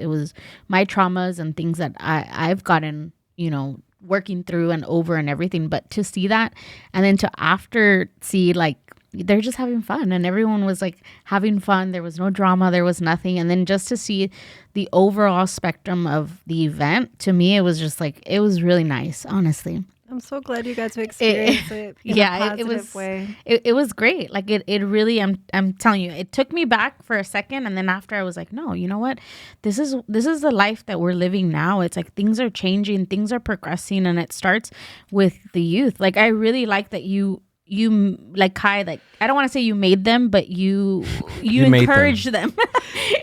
my traumas and things that I've gotten, you know, working through and over and everything. But to see that, and then to after see like they're just having fun, and everyone was like having fun, there was no drama, there was nothing. And then just to see the overall spectrum of the event, to me it was just like, it was really nice, honestly. I'm so glad you got to experience it in a positive way. It was great. Like it really, I'm telling you, it took me back for a second, and then after I was like, no, you know what? This is the life that we're living now. It's like things are changing, things are progressing, and it starts with the youth. Like I really like that you like Kai, like I don't want to say you made them, but you encouraged them.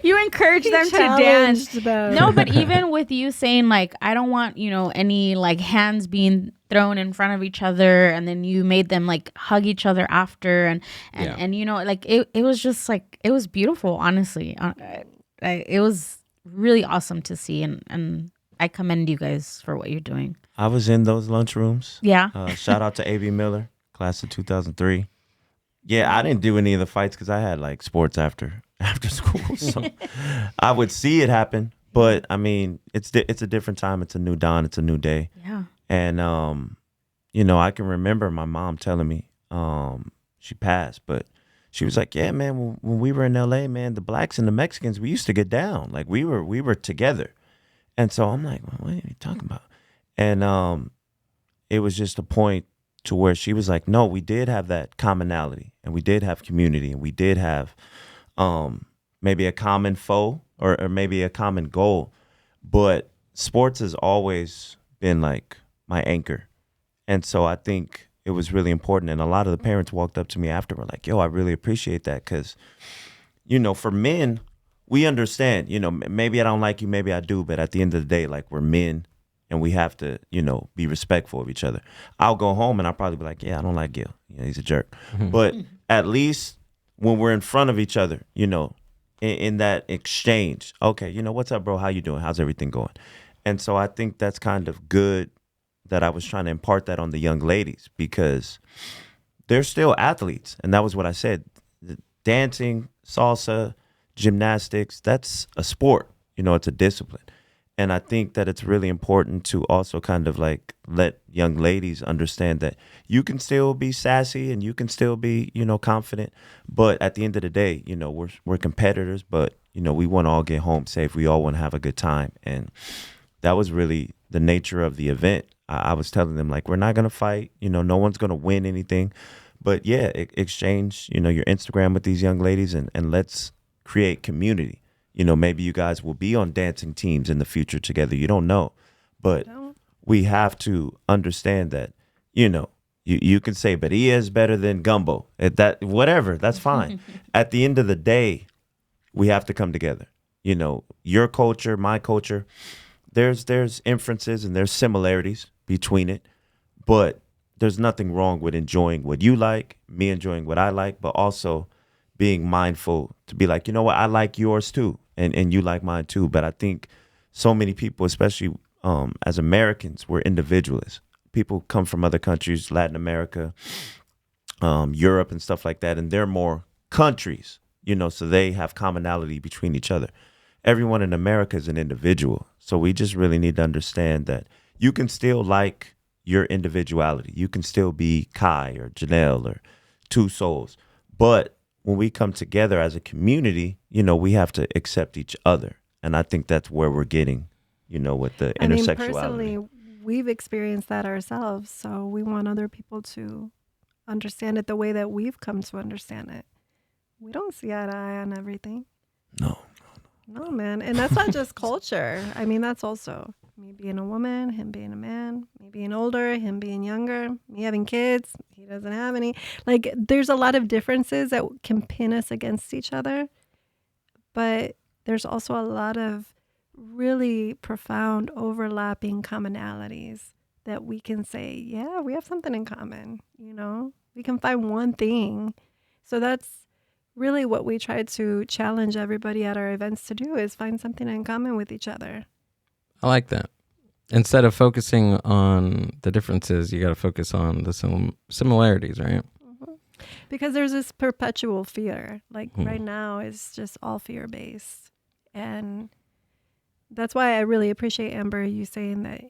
You encouraged them to dance. No, but even with you saying like, I don't want, you know, any like hands being thrown in front of each other, and then you made them like hug each other after, and you know, like it was just like, it was beautiful, honestly. It was really awesome to see, and I commend you guys for what you're doing. I was in those lunchrooms. Yeah. Shout out to A.B. Miller, class of 2003. Yeah, I didn't do any of the fights because I had like sports after school, so I would see it happen. But I mean, it's a different time. It's a new dawn. It's a new day. Yeah. And you know, I can remember my mom telling me, she passed, but she was like, "Yeah, man, when we were in LA, man, the blacks and the Mexicans, we used to get down. Like we were together." And so I'm like, well, "What are you talking about?" And it was just a point to where she was like, no, we did have that commonality, and we did have community, and we did have maybe a common foe or maybe a common goal. But sports has always been like my anchor. And so I think it was really important. And a lot of the parents walked up to me after, were like, yo, I really appreciate that. Because, you know, for men, we understand, you know, maybe I don't like you, maybe I do. But at the end of the day, like, we're men. And we have to, you know, be respectful of each other. I'll go home and I'll probably be like, yeah, I don't like Gil. You know, he's a jerk. Mm-hmm. But at least when we're in front of each other, you know, in that exchange. Okay, what's up, bro? How you doing? How's everything going? And so I think that's kind of good that I was trying to impart that on the young ladies, because they're still athletes. And that was what I said. Dancing, salsa, gymnastics, that's a sport. It's a discipline. And I think that it's really important to also kind of like let young ladies understand that you can still be sassy and you can still be, confident. But at the end of the day, we're competitors, but, we want to all get home safe. We all want to have a good time. And that was really the nature of the event. I was telling them, like, we're not going to fight. No one's going to win anything. But yeah, exchange, your Instagram with these young ladies and let's create community. Maybe you guys will be on dancing teams in the future together. You don't know. But we have to understand that, you can say, but he is better than Gumbo. Whatever, that's fine. At the end of the day, we have to come together. Your culture, my culture, there's inferences and there's similarities between it. But there's nothing wrong with enjoying what you like, me enjoying what I like, but also being mindful to be like, what, I like yours too, and you like mine too. But I think so many people, especially as Americans, we're individualists. People come from other countries, Latin America, Europe and stuff like that, and they're more countries, so they have commonality between each other. Everyone in America is an individual. So we just really need to understand that you can still like your individuality. You can still be Kai or Janelle or Two Souls. But when we come together as a community, we have to accept each other. And I think that's where we're getting, with the intersexuality. Personally, we've experienced that ourselves. So we want other people to understand it the way that we've come to understand it. We don't see eye to eye on everything. No, man. And that's not just culture. I mean, that's also me being a woman, him being a man, me being older, him being younger, me having kids, he doesn't have any. Like, there's a lot of differences that can pin us against each other. But there's also a lot of really profound overlapping commonalities that we can say, yeah, we have something in common. We can find one thing. So that's really what we try to challenge everybody at our events to do, is find something in common with each other. I like that. Instead of focusing on the differences, you got to focus on the similarities, right? Mm-hmm. Because there's this perpetual fear. Like right now, it's just all fear-based. And that's why I really appreciate, Amber, you saying that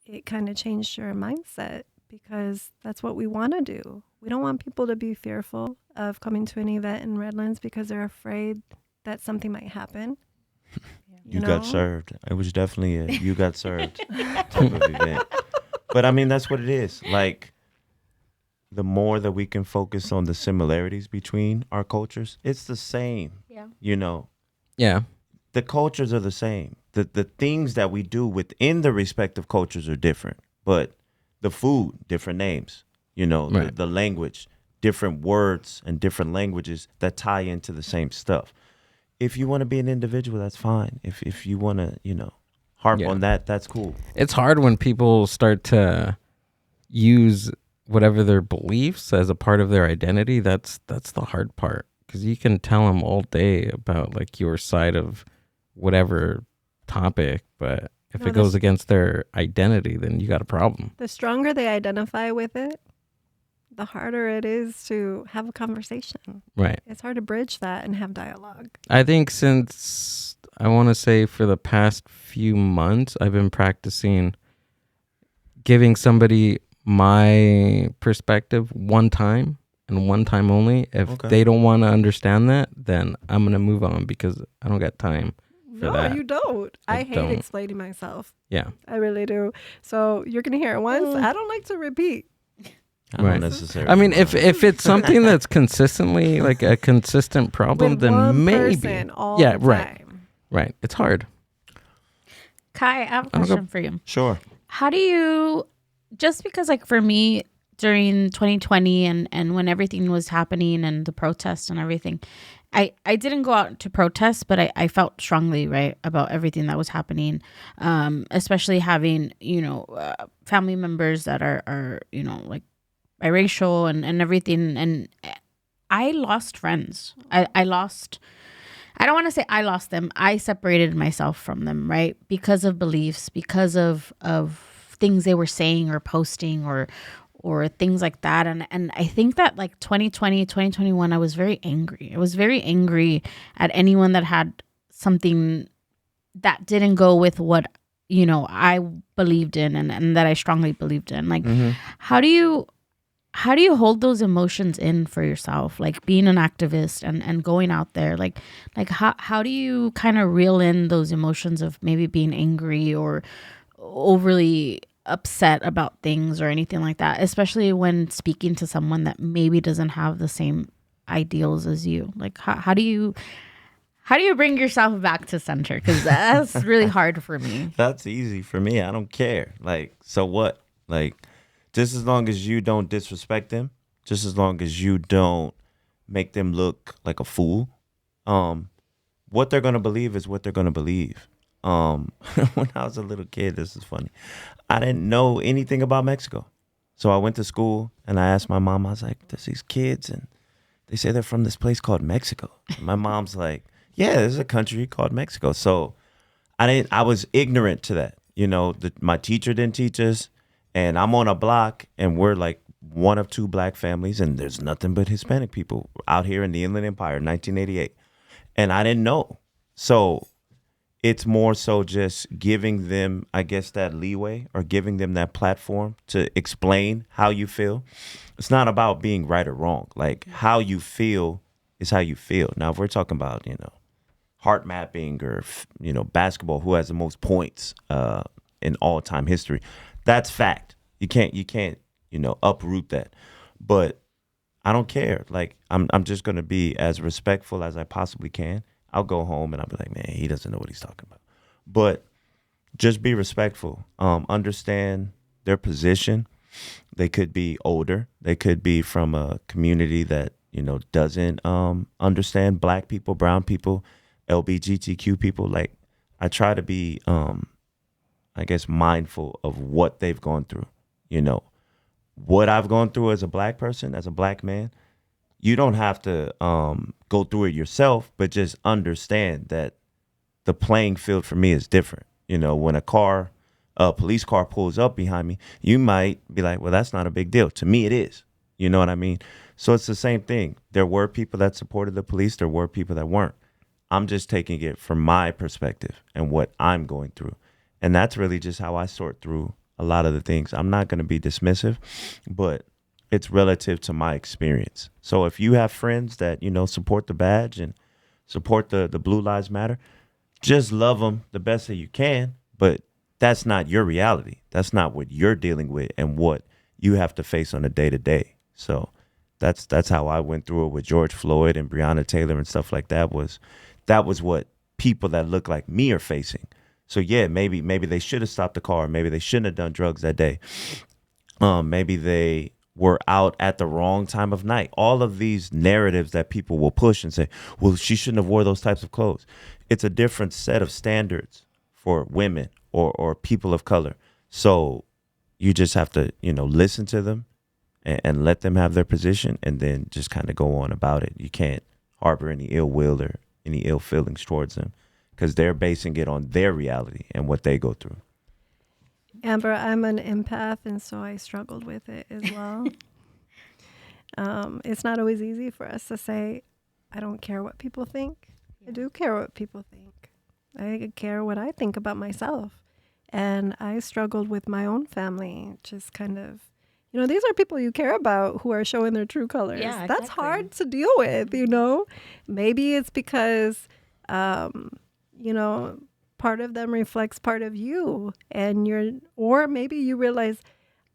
it kind of changed your mindset, because that's what we want to do. We don't want people to be fearful of coming to an event in Redlands because they're afraid that something might happen. You got served. It was definitely a you got served type of event. But I mean, that's what it is. Like, the more that we can focus on the similarities between our cultures, it's the same. Yeah. Yeah. The cultures are the same. The things that we do within the respective cultures are different. But the food, different names. Right. The language, different words and different languages that tie into the same stuff. If you want to be an individual, that's fine. If you want to, harp on that, that's cool. It's hard when people start to use whatever their beliefs as a part of their identity. That's the hard part, because you can tell them all day about like your side of whatever topic, but if it goes against their identity, then you got a problem. The stronger they identify with it, the harder it is to have a conversation. Right. It's hard to bridge that and have dialogue. I think since, I want to say for the past few months, I've been practicing giving somebody my perspective one time and one time only. If they don't want to understand that, then I'm going to move on, because I don't got time for that. No, you don't. I hate explaining myself. Yeah. I really do. So you're going to hear it once. I don't like to repeat. I don't necessarily. I mean, if it's something that's consistently like a consistent problem, with then one maybe. person all the time. Right. It's hard. Kai, I have a question for you. Sure. How do you, just because like for me during 2020 and when everything was happening and the protests and everything, I didn't go out to protest, but I felt strongly, right, about everything that was happening, especially having, family members that are like biracial and everything. And I lost friends. I I don't want to say I lost them. I separated myself from them, right? Because of beliefs, because of things they were saying or posting or things like that. And I think that like 2020, 2021, I was very angry. I was very angry at anyone that had something that didn't go with what, I believed in and that I strongly believed in. Like, how do you hold those emotions in for yourself, like being an activist and going out there, like how do you kind of reel in those emotions of maybe being angry or overly upset about things or anything like that, especially when speaking to someone that maybe doesn't have the same ideals as you? Like how do you bring yourself back to center? Because that's really hard for me. That's easy for me. I don't care. Like, so what? Like, just as long as you don't disrespect them, just as long as you don't make them look like a fool, what they're gonna believe is what they're gonna believe. When I was a little kid, this is funny. I didn't know anything about Mexico, so I went to school and I asked my mom. I was like, "There's these kids and they say they're from this place called Mexico." And my mom's like, "Yeah, there's a country called Mexico." So I was ignorant to that. My teacher didn't teach us, and I'm on a block and we're like one of two black families and there's nothing but Hispanic people out here in the Inland Empire, 1988. And I didn't know. So it's more so just giving them, I guess, that leeway or giving them that platform to explain how you feel. It's not about being right or wrong. Like, how you feel is how you feel. Now, if we're talking about, heart mapping or, basketball, who has the most points in all time history, that's fact. You can't, uproot that. But I don't care. Like, I'm just going to be as respectful as I possibly can. I'll go home and I'll be like, man, he doesn't know what he's talking about. But just be respectful. Understand their position. They could be older. They could be from a community that, doesn't understand black people, brown people, LGBTQ people. Like, I try to be, I guess, mindful of what they've gone through. What I've gone through as a black person, as a black man. You don't have to go through it yourself, but just understand that the playing field for me is different. When a police car pulls up behind me, you might be like, well, that's not a big deal. To me, it is. You know what I mean? So it's the same thing. There were people that supported the police. There were people that weren't. I'm just taking it from my perspective and what I'm going through. And that's really just how I sort through a lot of the things. I'm not going to be dismissive, but it's relative to my experience. So if you have friends that, support the badge and support the Blue Lives Matter, just love them the best that you can. But that's not your reality. That's not what you're dealing with and what you have to face on a day to day. So that's how I went through it with George Floyd and Breonna Taylor and stuff like that. That was what people that look like me are facing. So yeah, maybe they should have stopped the car. Maybe they shouldn't have done drugs that day. Maybe they were out at the wrong time of night. All of these narratives that people will push and say, well, she shouldn't have wore those types of clothes. It's a different set of standards for women or people of color. So you just have to, listen to them and let them have their position and then just kind of go on about it. You can't harbor any ill will or any ill feelings towards them because they're basing it on their reality and what they go through. Amber, I'm an empath, and so I struggled with it as well. It's not always easy for us to say, I don't care what people think. I do care what people think. I care what I think about myself. And I struggled with my own family, just kind of, these are people you care about who are showing their true colors. Yeah, That's exactly. hard to deal with, Maybe it's because, part of them reflects part of you or maybe you realize,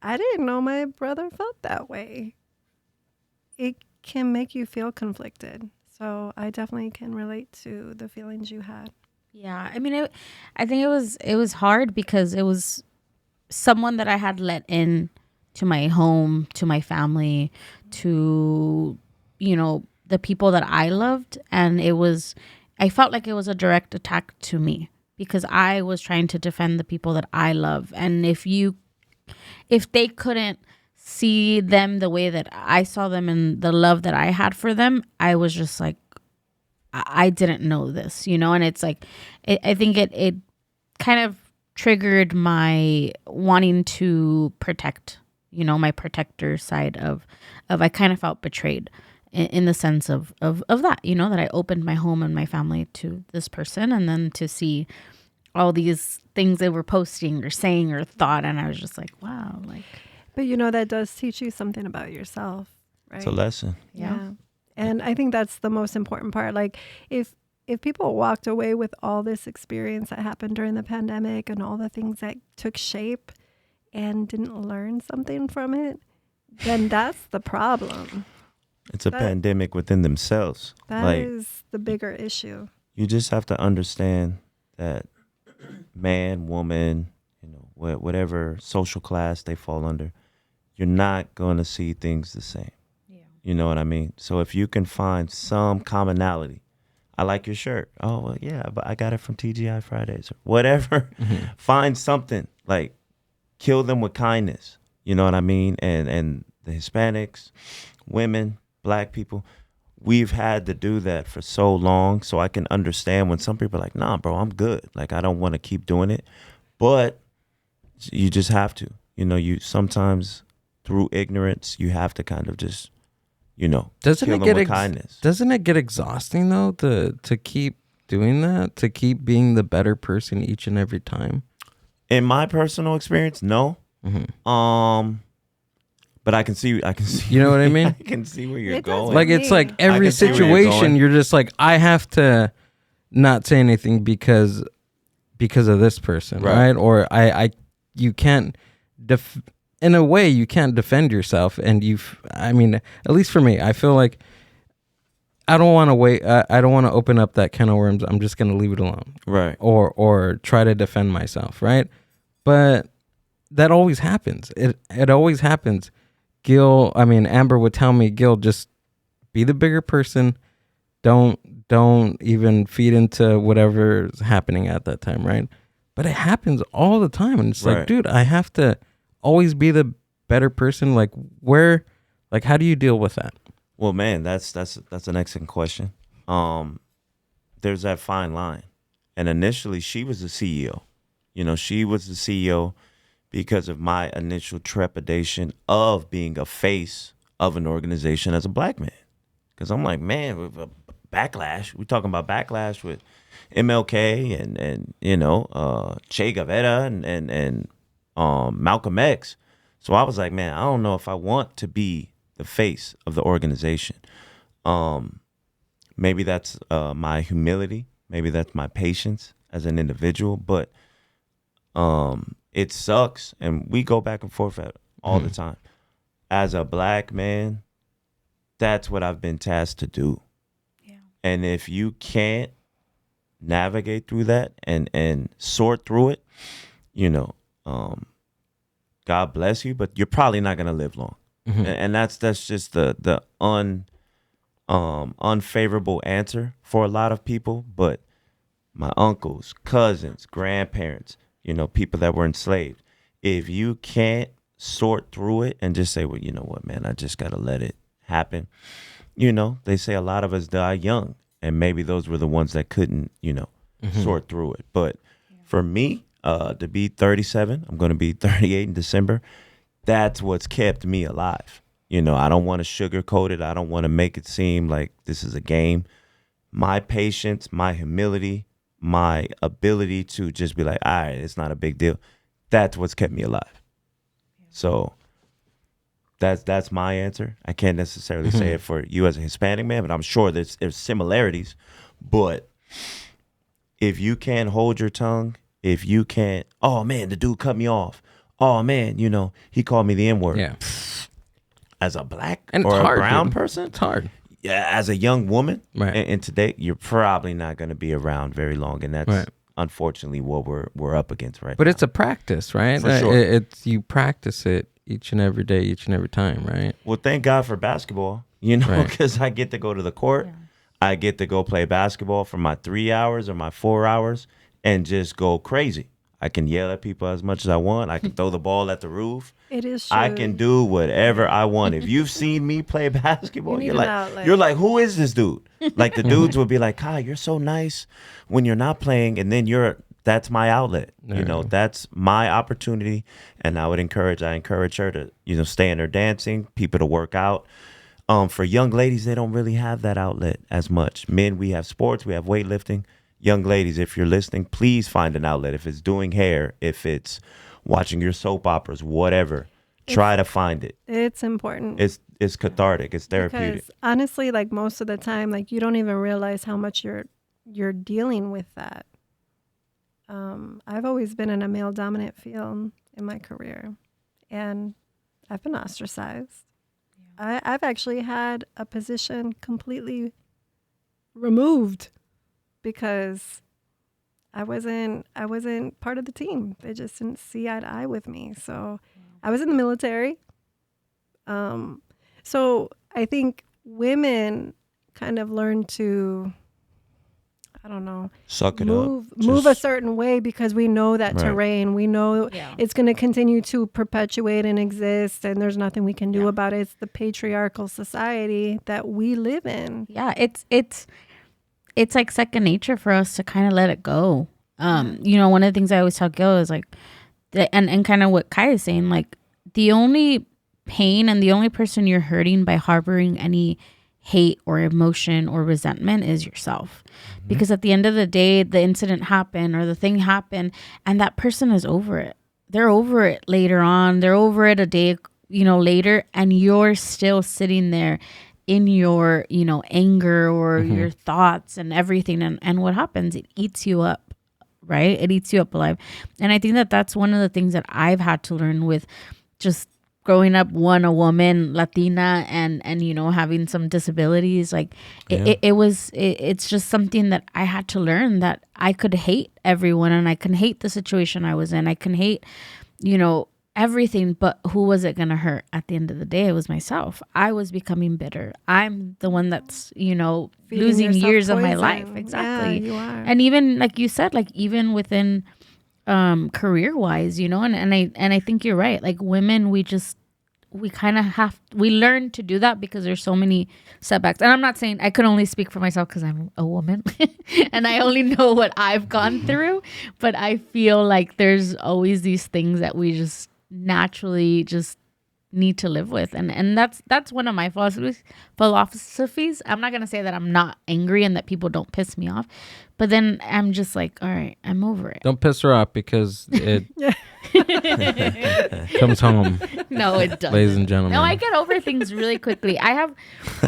I didn't know my brother felt that way. It can make you feel conflicted. So I definitely can relate to the feelings you had. Yeah, I mean, I think it was hard because it was someone that I had let in to my home, to my family, to, the people that I loved. And I felt like it was a direct attack to me because I was trying to defend the people that I love. And if they couldn't see them the way that I saw them and the love that I had for them, I was just like, I didn't know this, and it's like, I think it kind of triggered my wanting to protect, my protector side of I kind of felt betrayed in the sense of that, that I opened my home and my family to this person, and then to see all these things they were posting or saying or thought, and I was just like, wow, like. But that does teach you something about yourself, right? It's a lesson. Yeah. And I think that's the most important part. Like if people walked away with all this experience that happened during the pandemic and all the things that took shape and didn't learn something from it, then that's the problem. It's a pandemic within themselves. That is the bigger issue. You just have to understand that man, woman, whatever social class they fall under, you're not going to see things the same. Yeah. You know what I mean? So if you can find some commonality, I like your shirt. Oh, well, yeah, but I got it from TGI Fridays or whatever. Mm-hmm. Find something, like kill them with kindness. You know what I mean? And the Hispanics, women, Black people, we've had to do that for so long. So I can understand when some people are like, nah, bro, I'm good. Like, I don't want to keep doing it. But you just have to. You sometimes through ignorance, you have to kind of just, doesn't kill it them get with kindness. Doesn't it get exhausting though to keep doing that, to keep being the better person each and every time? In my personal experience, no. Mm-hmm. But I can see. You know what I mean? I can see where you're going. Like it's like every situation, you're just like, I have to not say anything because of this person, right? Or you can't in a way you can't defend yourself, and I mean, at least for me, I feel like I don't want to wait. I don't want to open up that can of worms. I'm just gonna leave it alone, right? Or try to defend myself, right? But that always happens. It always happens. Amber would tell me, Gil, just be the bigger person. Don't even feed into whatever's happening at that time, right? But it happens all the time, and it's like, dude, I have to always be the better person. Like, how do you deal with that? Well, man, that's an excellent question. There's that fine line, and initially she was the CEO. She was the CEO because of my initial trepidation of being a face of an organization as a Black man. Because I'm like, man, with a backlash, we're talking about backlash with MLK and Che Guevara and Malcolm X. So I was like, man, I don't know if I want to be the face of the organization. Maybe that's my humility. Maybe that's my patience as an individual. But it sucks, and we go back and forth all the time. As a Black man, that's what I've been tasked to do. Yeah. And if you can't navigate through that and sort through it, God bless you, but you're probably not going to live long. Mm-hmm. And that's just the unfavorable answer for a lot of people. But my uncles, cousins, grandparents, people that were enslaved, if you can't sort through it and just say, well, you know what, man, I just got to let it happen. They say a lot of us die young, and maybe those were the ones that couldn't, sort through it. But for me, to be 37, I'm going to be 38 in December. That's what's kept me alive. I don't want to sugarcoat it. I don't want to make it seem like this is a game. My patience, my humility, my ability to just be like, all right, it's not a big deal. That's what's kept me alive. So that's my answer. I can't necessarily say it for you as a Hispanic man, but I'm sure there's similarities. But if you can't hold your tongue, if you can't, oh man, the dude cut me off. Oh man, he called me the N-word. Yeah. As a Black and or hard, a brown dude. person, it's hard. Yeah, as a young woman, right. And today you're probably not going to be around very long, and that's unfortunately what we're up against right now. But it's a practice, right? For sure. It's you practice it each and every day, each and every time, right? Well, thank God for basketball, because I get to go to the court. Yeah. I get to go play basketball for my 3 hours or my 4 hours and just go crazy. I can yell at people as much as I want. I can throw the ball at the roof. It is true. I can do whatever I want. If you've seen me play basketball, You need an outlet. you're like, who is this dude? Like the dudes would be like, Kai, you're so nice when you're not playing, and then that's my outlet. You know, that's my opportunity. And I encourage her to, stay in her dancing, people to work out. For young ladies, they don't really have that outlet as much. Men, we have sports, we have weightlifting. Young ladies, if you're listening, please find an outlet. If it's doing hair, if it's watching your soap operas, whatever, try to find it. It's important. It's cathartic. It's therapeutic. Because honestly, like most of the time, like you don't even realize how much you're dealing with that. I've always been in a male dominant field in my career, and I've been ostracized. I've actually had a position completely removed because I wasn't part of the team. They just didn't see eye to eye with me. So I was in the military. So I think women kind of learn to, I don't know, suck it move up. a certain way because we know that terrain. We know it's going to continue to perpetuate and exist, and there's nothing we can do about it. It's the patriarchal society that we live in. Yeah, it's like second nature for us to kind of let it go. One of the things I always tell Gil is like, and kind of what Kai is saying, like the only pain and the only person you're hurting by harboring any hate or emotion or resentment is yourself. Because at the end of the day, the incident happened or the thing happened and that person is over it. They're over it later on. They're over it a day, later, and you're still sitting there in your, anger or your thoughts and everything. And what happens? It eats you up, right? It eats you up alive. And I think that that's one of the things that I've had to learn with just growing up, a woman, Latina, and having some disabilities. Like it's just something that I had to learn, that I could hate everyone and I can hate the situation I was in. I can hate, everything, but who was it going to hurt? At the end of the day, it was myself. I was becoming bitter. I'm the one that's, losing years of my life. Exactly. Yeah, you are. And even like you said, like even within career wise, and I think you're right. Like women, we kind of we learn to do that because there's so many setbacks. And I'm not saying, I could only speak for myself because I'm a woman and I only know what I've gone through, but I feel like there's always these things that we just naturally just need to live with. And that's one of my philosophies. I'm not going to say that I'm not angry and that people don't piss me off, but then I'm just like, all right, I'm over it. Don't piss her off because it comes home. No, it doesn't. Ladies and gentlemen. No, I get over things really quickly. I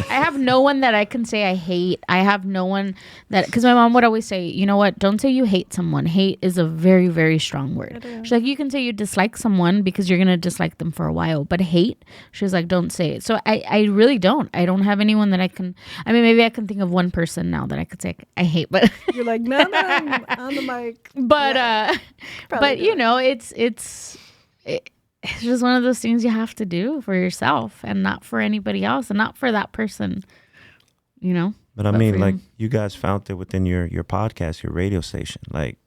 have no one that I can say I hate. I have no one that, because my mom would always say, you know what, don't say you hate someone. Hate is a very, very strong word. She's like, you can say you dislike someone because you're going to dislike them for a while, but hate, she's like, don't say it. So I really don't. I don't have anyone that I can, maybe I can think of one person now that I could say I hate, but you're like, no, I'm on the mic. But, it's just one of those things you have to do for yourself and not for anybody else and not for that person, But I mean, like you guys found it within your podcast, your radio station. Like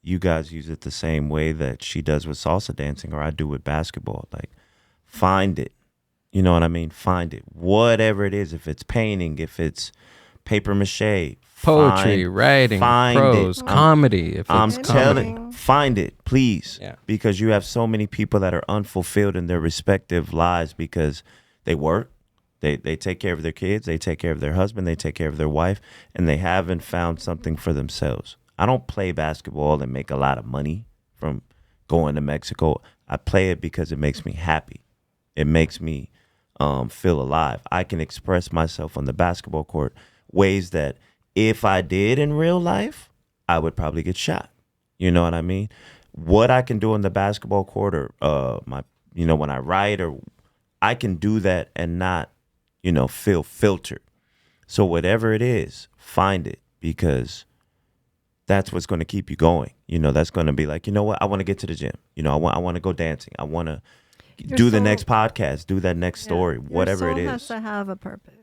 you guys use it the same way that she does with salsa dancing or I do with basketball. Like find it. You know what I mean? Find it. Whatever it is, if it's painting, if it's paper mache, poetry, writing, prose, comedy. If I'm it's telling, find it, please. Yeah. Because you have so many people that are unfulfilled in their respective lives because they work, they take care of their kids, they take care of their husband, they take care of their wife, and they haven't found something for themselves. I don't play basketball and make a lot of money from going to Mexico. I play it because it makes me happy. It makes me feel alive. I can express myself on the basketball court ways that if I did in real life, I would probably get shot. You know what I mean? What I can do on the basketball court or when I write, or I can do that and not, feel filtered. So whatever it is, find it, because that's what's going to keep you going. That's going to be like, you know what? I want to get to the gym. I want to go dancing. I want to do the next podcast, do that next story, whatever it is. Your soul has to have a purpose.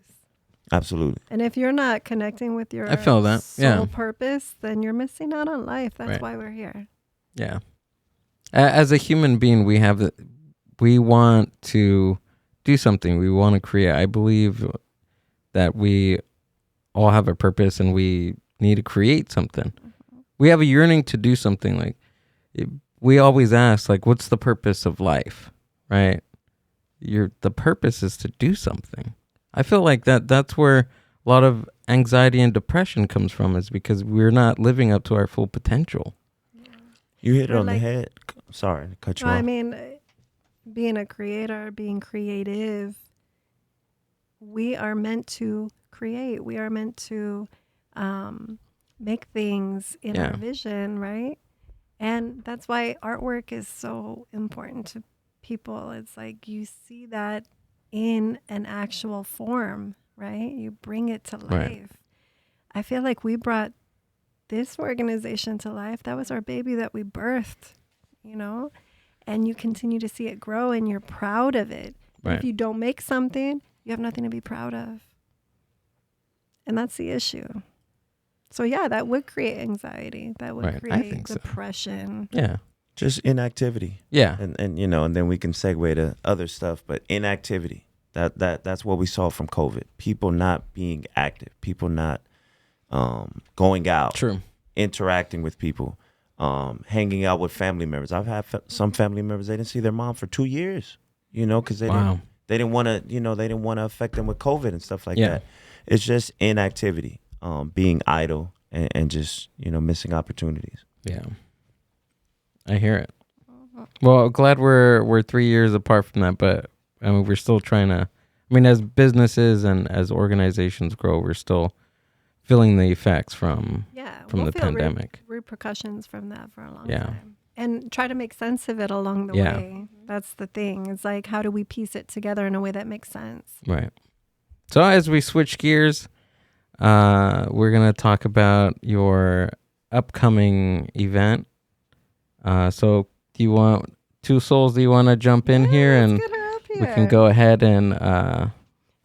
Absolutely. And if you're not connecting with your I feel that. soul purpose, then you're missing out on life. That's why we're here. Yeah. As a human being, we want to do something. We want to create. I believe that we all have a purpose and we need to create something. We have a yearning to do something. Like we always ask, like, what's the purpose of life, right? The purpose is to do something. I feel like that's where a lot of anxiety and depression comes from, is because we're not living up to our full potential. You hit it on the head. Sorry to cut you off. I mean, being a creator, being creative, we are meant to create. We are meant to make things in our vision, right? And that's why artwork is so important to people. It's like you see that in an actual form, right? You bring it to life. Right. I feel like we brought this organization to life. That was our baby that we birthed, you know? And you continue to see it grow and you're proud of it. Right. If you don't make something, you have nothing to be proud of. And that's the issue. So yeah, that would create anxiety. That would create depression. So. Yeah. Just inactivity. Yeah. And you know, and then we can segue to other stuff, but inactivity. That's what we saw from COVID. People not being active, people not going out. True. Interacting with people, hanging out with family members. I've had some family members, they didn't see their mom for 2 years, you know, because they didn't want to affect them with COVID and stuff like that. It's just inactivity, being idle and just, you know, missing opportunities. Yeah, I hear it. Well, glad we're 3 years apart from that, but I mean, we're still trying to. I mean, as businesses and as organizations grow, we're still feeling the effects from the pandemic. Repercussions from that for a long time. And try to make sense of it along the way. That's the thing. It's like, how do we piece it together in a way that makes sense? Right. So as we switch gears, we're going to talk about your upcoming event. So do you want Two Souls? Do you want to jump in here? And we can go ahead and...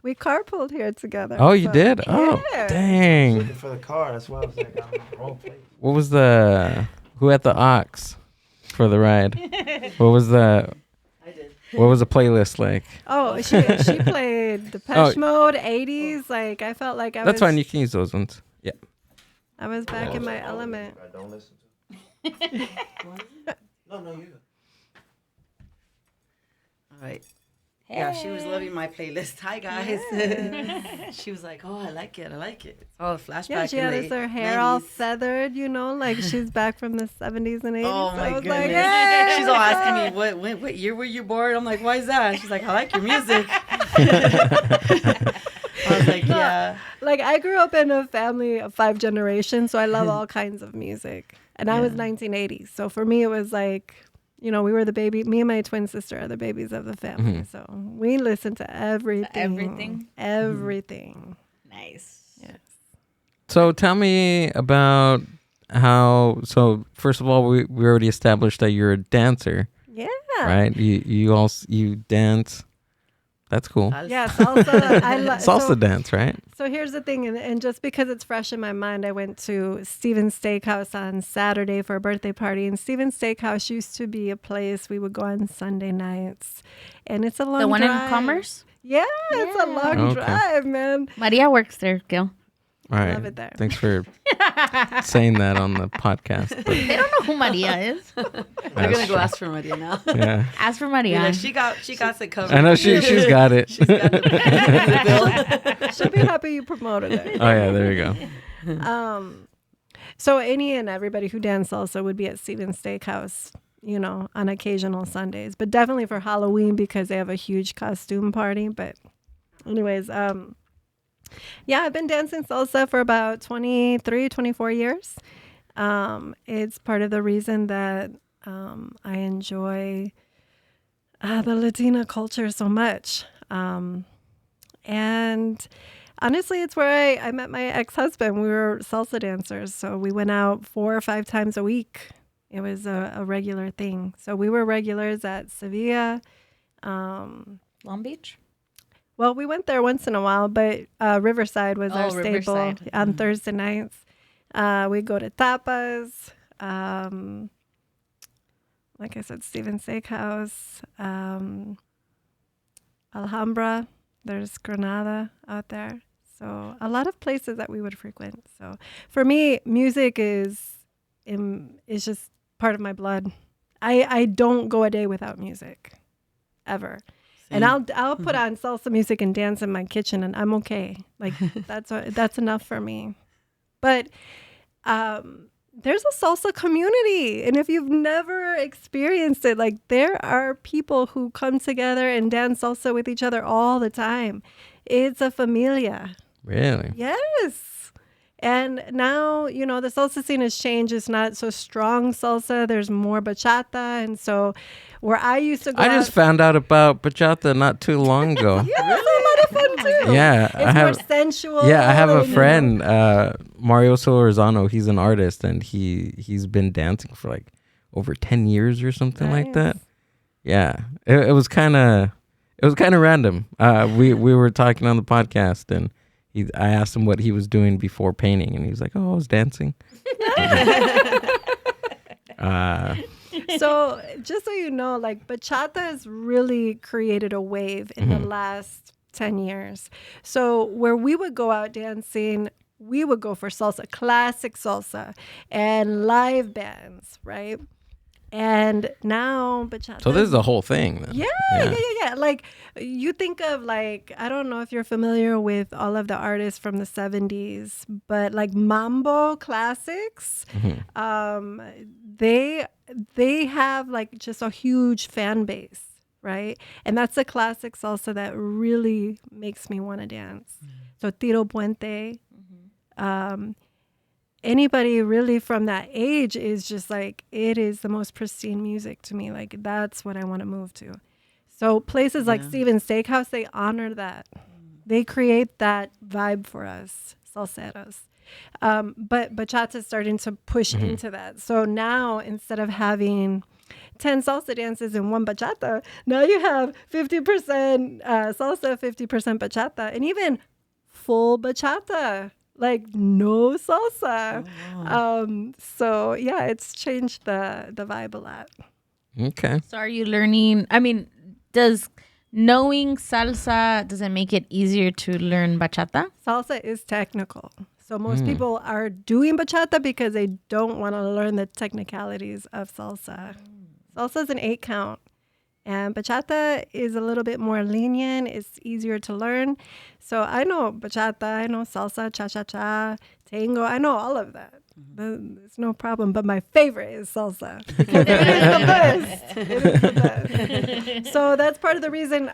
we carpooled here together. Oh, you did? Oh, dang. Looking for the car. That's why I was like, I'm on the wrong place. What was who had the aux for the ride? What was I did. What was the playlist like? Oh, she played Depeche Mode, 80s. Like, I felt like That's fine. You can use those ones. Yeah. I was back in my element. I don't listen to No, you. All right. Hey. Yeah, she was loving my playlist. Hi, guys. Yeah. She was like, oh, I like it. It's all a flashback. Yeah, she had her hair 90s. All feathered, you know, like she's back from the 70s and 80s. Oh, my goodness. Like, hey. She's all asking me, what year were you born? I'm like, why is that? She's like, I like your music. I was like, yeah. Like, I grew up in a family of 5 generations, so I love all kinds of music. And I was 1980s. So for me, it was like... You know, we were the baby. Me and my twin sister are the babies of the family. Mm-hmm. So we listen to everything. Everything. Nice. Yes. So tell me about how. So first of all, we already established that you're a dancer. Yeah. Right. You dance. That's cool. Yeah, salsa. Salsa dance, right? So here's the thing, and just because it's fresh in my mind, I went to Steven's Steakhouse on Saturday for a birthday party. And Steven's Steakhouse used to be a place we would go on Sunday nights. And it's a long drive. The one in Commerce? Yeah, it's a long drive, man. Maria works there, Gil. All right. Love it there. Thanks for saying that on the podcast. But they don't know who Maria is. They're gonna go ask for Maria now. Yeah. Ask for Maria. Like, she got it covered. I know she's got it. She's got the bill. She'll be happy you promoted it. Oh yeah, there you go. So any and everybody who dance salsa would be at Steven's Steakhouse, you know, on occasional Sundays, but definitely for Halloween because they have a huge costume party. But anyways, yeah, I've been dancing salsa for about 23, 24 years. It's part of the reason that I enjoy the Latina culture so much. And honestly, it's where I met my ex-husband. We were salsa dancers, so we went out 4 or 5 times a week. It was a regular thing. So we were regulars at Sevilla. Long Beach? Well, we went there once in a while, but Riverside was our staple Riverside. On Thursday nights. We'd go to tapas. like I said, Steven Steakhouse, Alhambra. There's Granada out there. So a lot of places that we would frequent. So for me, music is just part of my blood. I don't go a day without music, ever. And I'll put on salsa music and dance in my kitchen, and I'm okay. Like that's enough for me. But there's a salsa community, and if you've never experienced it, like there are people who come together and dance salsa with each other all the time. It's a familia. Really? Yes. And now, the salsa scene has changed. It's not so strong salsa. There's more bachata. And so where I used to go I just found out about bachata not too long ago. yeah, it's a lot of fun too. Yeah, It's more sensual. Yeah, I have a and, friend, Mario Solorzano. He's an artist, and he's been dancing for like over 10 years or something like that. Yeah, it was kind of random. We were talking on the podcast, and I asked him what he was doing before painting, and he was like, "Oh, I was dancing." So just so you know, like bachata has really created a wave in the last 10 years. So where we would go out dancing, we would go for salsa, classic salsa, and live bands, right? And now bachata. So this is the whole thing, then. Yeah. Like you think of like, I don't know if you're familiar with all of the artists from the 70s, but like mambo classics, they have like just a huge fan base, right? And that's a classic salsa that really makes me want to dance. So Tiro Puente, anybody really from that age is just like, it is the most pristine music to me. Like that's what I want to move to. So places like Steven Steakhouse, they honor that. They create that vibe for us, salseros. But bachata's starting to push into that. So now instead of having 10 salsa dances in one bachata, now you have 50% salsa, 50% bachata, and even full bachata. Like no salsa. So yeah, it's changed the vibe a lot. Okay. So are you learning? I mean, does knowing salsa, does it make it easier to learn bachata? Salsa is technical. So most people are doing bachata because they don't want to learn the technicalities of salsa. Salsa is an 8 count. And bachata is a little bit more lenient. It's easier to learn. So I know bachata, I know salsa, cha-cha-cha, tango. I know all of that. It's no problem. But my favorite is salsa. Because it is the best. It is the best. So that's part of the reason,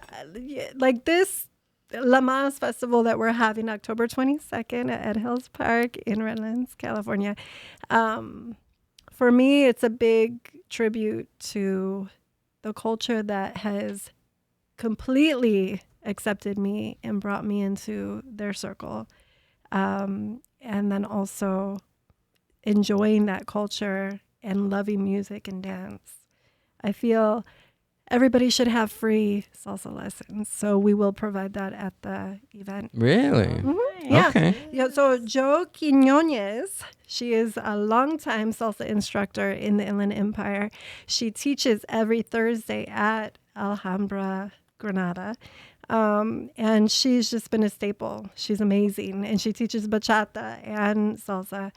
like this La Mas festival that we're having October 22nd at Hills Park in Redlands, California. For me, it's a big tribute to the culture that has completely accepted me and brought me into their circle. And then also enjoying that culture and loving music and dance. I feel everybody should have free salsa lessons. So we will provide that at the event. Really? Yeah. Okay. Yeah. So Jo Quiñones, she is a longtime salsa instructor in the Inland Empire. She teaches every Thursday at Alhambra, Granada. And she's just been a staple. She's amazing. And she teaches bachata and salsa.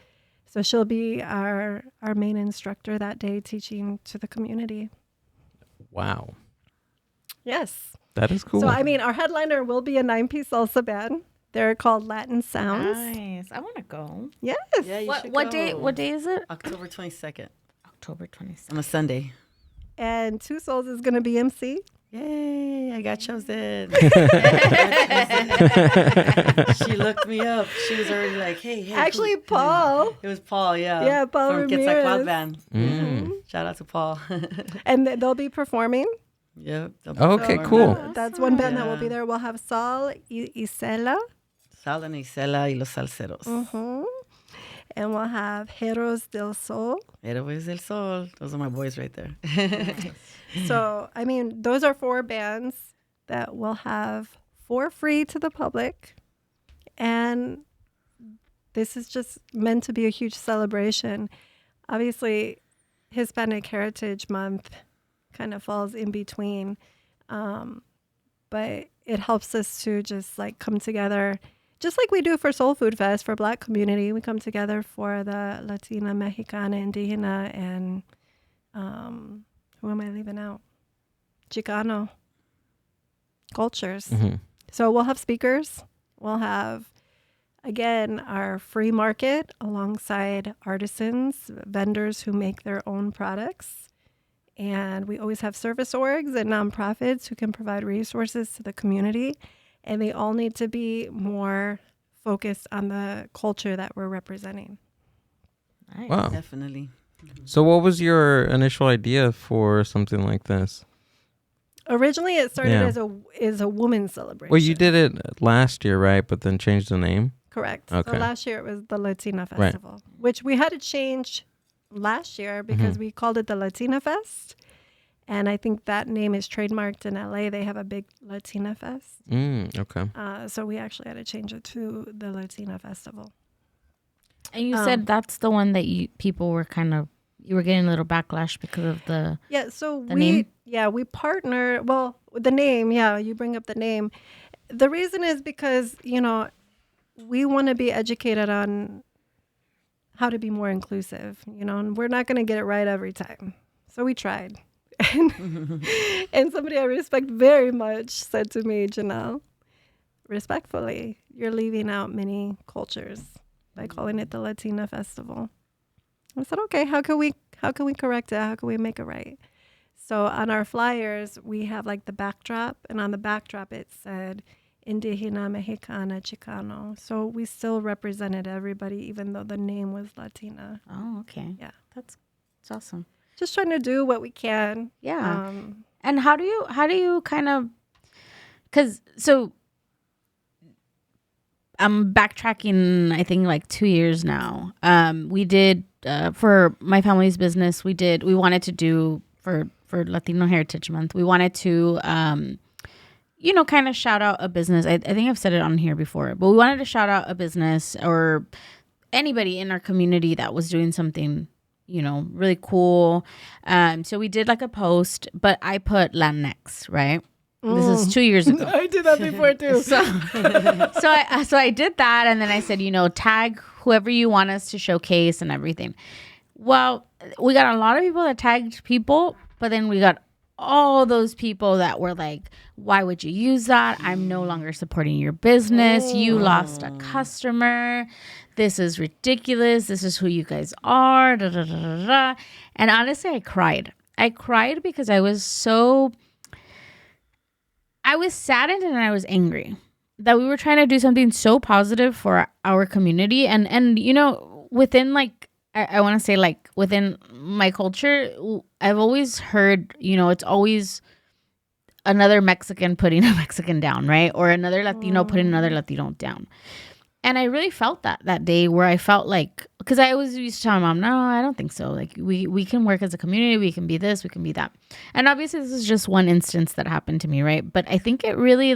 So she'll be our main instructor that day, teaching to the community. Wow. Yes. That is cool. So, I mean, our headliner will be a 9-piece salsa band. They're called Latin Sounds. Nice. I want to go. Yes. Yeah, you should What go. day? What day is it? October 22nd. October 26th. On a Sunday. And Two Souls is going to be MC. Yay, I got chosen. She looked me up. She was already like, hey. Actually, Paul. It was Paul, yeah. Yeah, Paul from Ramirez. Quetzalcoatl Band. Shout out to Paul. And they'll be performing. Yep. Okay, cool. That's one band that will be Yeah. there. We'll have Sal Isela. Sal and Isela y los salseros. And we'll have Heros del Sol. Héroes del Sol. Those are my boys right there. So, I mean, those are 4 bands that we'll have for free to the public. And this is just meant to be a huge celebration. Obviously, Hispanic Heritage Month kind of falls in between. But it helps us to just like come together, just like we do for Soul Food Fest for Black community. We come together for the Latina, Mexicana, Indigena, and who am I leaving out? Chicano cultures. Mm-hmm. So we'll have speakers. We'll have, again, our free market alongside artisans, vendors who make their own products. And we always have service orgs and nonprofits who can provide resources to the community. And they all need to be more focused on the culture that we're representing. Nice. Wow. Definitely. So what was your initial idea for something like this? Originally, it started Yeah. as a women's celebration. Well, you did it last year, right? But then changed the name? Correct. Okay. So last year it was the Latina Right. Festival, which we had to change last year because we called it the Latina Fest. And I think that name is trademarked in LA. They have a big Latina Fest. Okay. So we actually had to change it to the Latina Festival. And you said that's the one that people were you were getting a little backlash because of the Yeah, so name? we partner, well, with the name, yeah, you bring up the name. The reason is because, we want to be educated on how to be more inclusive, and we're not going to get it right every time. So we tried. And somebody I respect very much said to me, Janelle, respectfully, you're leaving out many cultures by calling it the Latina Festival. I said, okay, how can we correct it? How can we make it right? So on our flyers, we have like the backdrop, and on the backdrop it said Indigena, Mexicana, Chicano. So we still represented everybody, even though the name was Latina. Oh, okay. Yeah. That's awesome. Just trying to do what we can. Yeah. And how do you kind of, because so I'm backtracking, I think like 2 years now. We did for my family's business, we wanted to do for Latino Heritage Month, we wanted to kind of shout out a business. I think I've said it on here before, but we wanted to shout out a business or anybody in our community that was doing something really cool. So we did like a post, but I put Latinx, right? This is 2 years ago. I did that before too. So I did that, and then I said, tag whoever you want us to showcase and everything. Well, we got a lot of people that tagged people, but then we got all those people that were like, why would you use that? I'm no longer supporting your business. You lost a customer. This is ridiculous. This is who you guys are. Da, da, da, da, da. And honestly, I cried. I cried because I was saddened and I was angry that we were trying to do something so positive for our community. And within like, I want to say like within my culture, I've always heard, it's always another Mexican putting a Mexican down, right? Or another Latino putting another Latino down. And I really felt that day where I felt like, because I always used to tell my mom, no, I don't think so. Like we can work as a community. We can be this, we can be that. And obviously this is just one instance that happened to me, right? But I think it really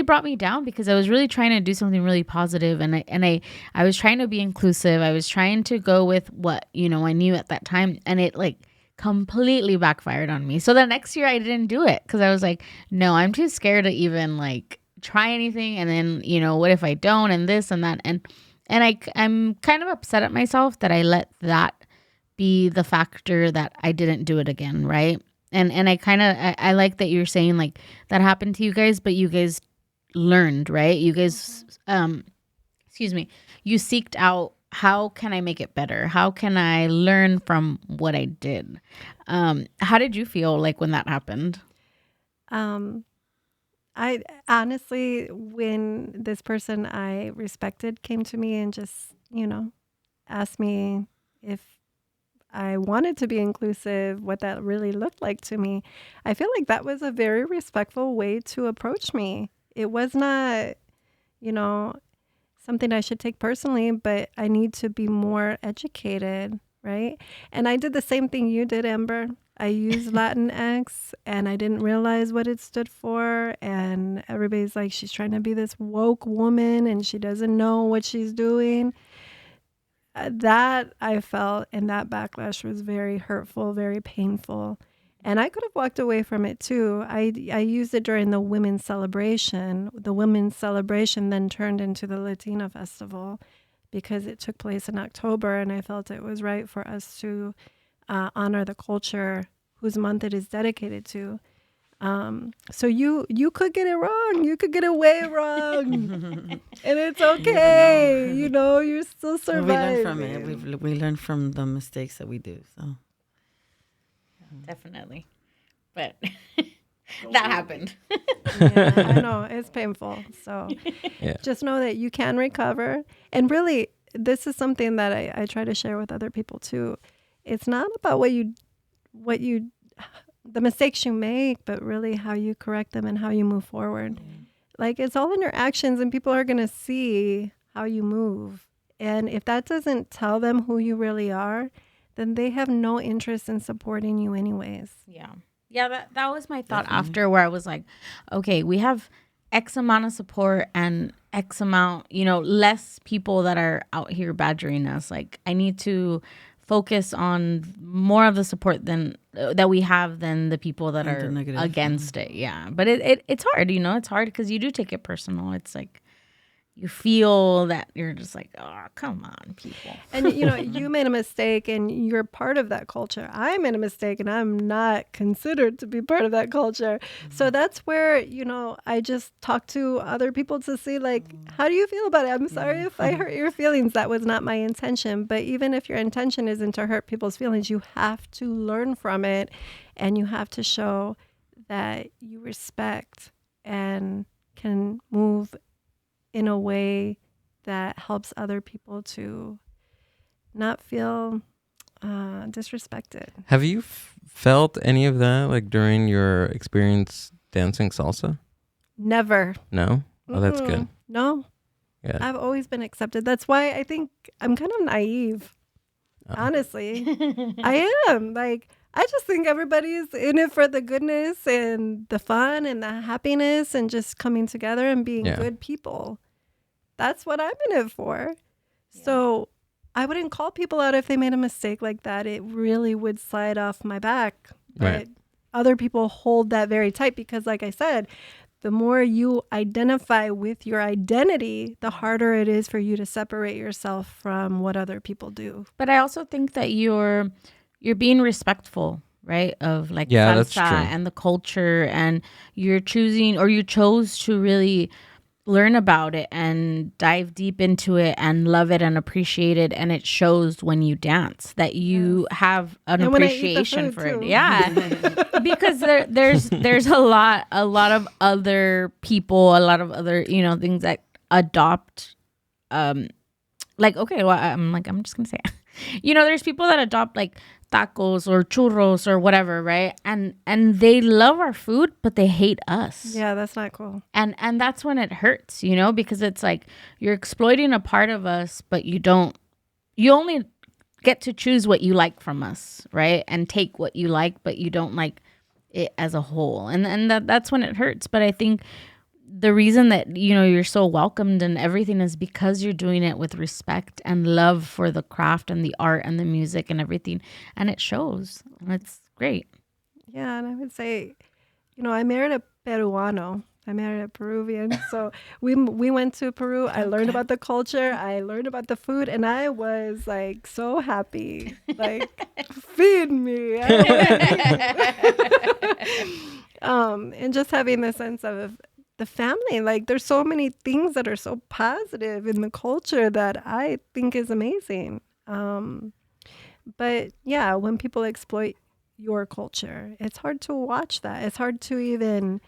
brought me down because I was really trying to do something really positive, and I was trying to be inclusive. I was trying to go with what, I knew at that time, and it like completely backfired on me. So the next year I didn't do it because I was like, no, I'm too scared to even like try anything. And then, what if I don't, and this and that. And I'm kind of upset at myself that I let that be the factor that I didn't do it again. Right. And I like that you're saying like that happened to you guys, but you guys learned, right? You guys, you seeked out, how can I make it better? How can I learn from what I did? How did you feel like when that happened? I honestly, when this person I respected came to me and just, asked me if I wanted to be inclusive, what that really looked like to me, I feel like that was a very respectful way to approach me. It was not, something I should take personally, but I need to be more educated, right? And I did the same thing you did, Amber. I used Latinx and I didn't realize what it stood for. And everybody's like, she's trying to be this woke woman and she doesn't know what she's doing. that I felt, and that backlash was very hurtful, very painful. And I could have walked away from it too. I used it during the women's celebration. The women's celebration then turned into the Latina Festival because it took place in October, and I felt it was right for us to honor the culture whose month it is dedicated to. So you could get it wrong. You could get it way wrong. And it's okay. You're still surviving. We learn from it. We learn from the mistakes that we do. So Definitely. But that happened. Yeah, I know. It's painful. So Yeah. just know that you can recover. And really, this is something that I try to share with other people too. It's not about the mistakes you make, but really how you correct them and how you move forward. Like, it's all in your actions, and people are going to see how you move. And if that doesn't tell them who you really are, then they have no interest in supporting you anyways. Yeah. Yeah, that was my thought after, where I was like, okay, we have X amount of support and X amount, less people that are out here badgering us. Like, I need to focus on more of the support that we have than the people that are against it. Yeah. But it's hard, it's hard because you do take it personal. It's like, you feel that you're just like, oh, come on, people. And, you made a mistake and you're part of that culture. I made a mistake and I'm not considered to be part of that culture. So that's where, I just talk to other people to see, like, how do you feel about it? I'm sorry if I hurt your feelings. That was not my intention. But even if your intention isn't to hurt people's feelings, you have to learn from it, and you have to show that you respect and can move in a way that helps other people to not feel disrespected. Have you felt any of that, like, during your experience dancing salsa? Never. No? Oh, that's good. No. Yeah. I've always been accepted. That's why I think I'm kind of naive. Honestly. I am. Like, I just think everybody's in it for the goodness and the fun and the happiness and just coming together and being good people. That's what I'm in it for. Yeah. So I wouldn't call people out if they made a mistake like that. It really would slide off my back. But right. Other people hold that very tight because, like I said, the more you identify with your identity, the harder it is for you to separate yourself from what other people do. But I also think that you're being respectful, right? Of like salsa and the culture, and you chose to really learn about it and dive deep into it and love it and appreciate it, and it shows when you dance that you have an appreciation for it. Yeah. Because there's a lot of other people, a lot of other things that adopt like, okay, well, I'm just gonna say there's people that adopt like tacos or churros or whatever, right? And they love our food, but they hate us. Yeah, that's not cool. And that's when it hurts, because it's like you're exploiting a part of us, but you only get to choose what you like from us, right? And take what you like, but you don't like it as a whole. And that's when it hurts. But I think the reason that you're so welcomed and everything is because you're doing it with respect and love for the craft and the art and the music and everything, and it shows, and it's great. Yeah. And I would say, I married a Peruano. I married a Peruvian. So we went to Peru. I learned about the culture. I learned about the food, and I was like so happy. Like, feed me. And just having the sense of the family. Like, there's so many things that are so positive in the culture that I think is amazing. But yeah, when people exploit your culture, it's hard to watch that. It's hard to even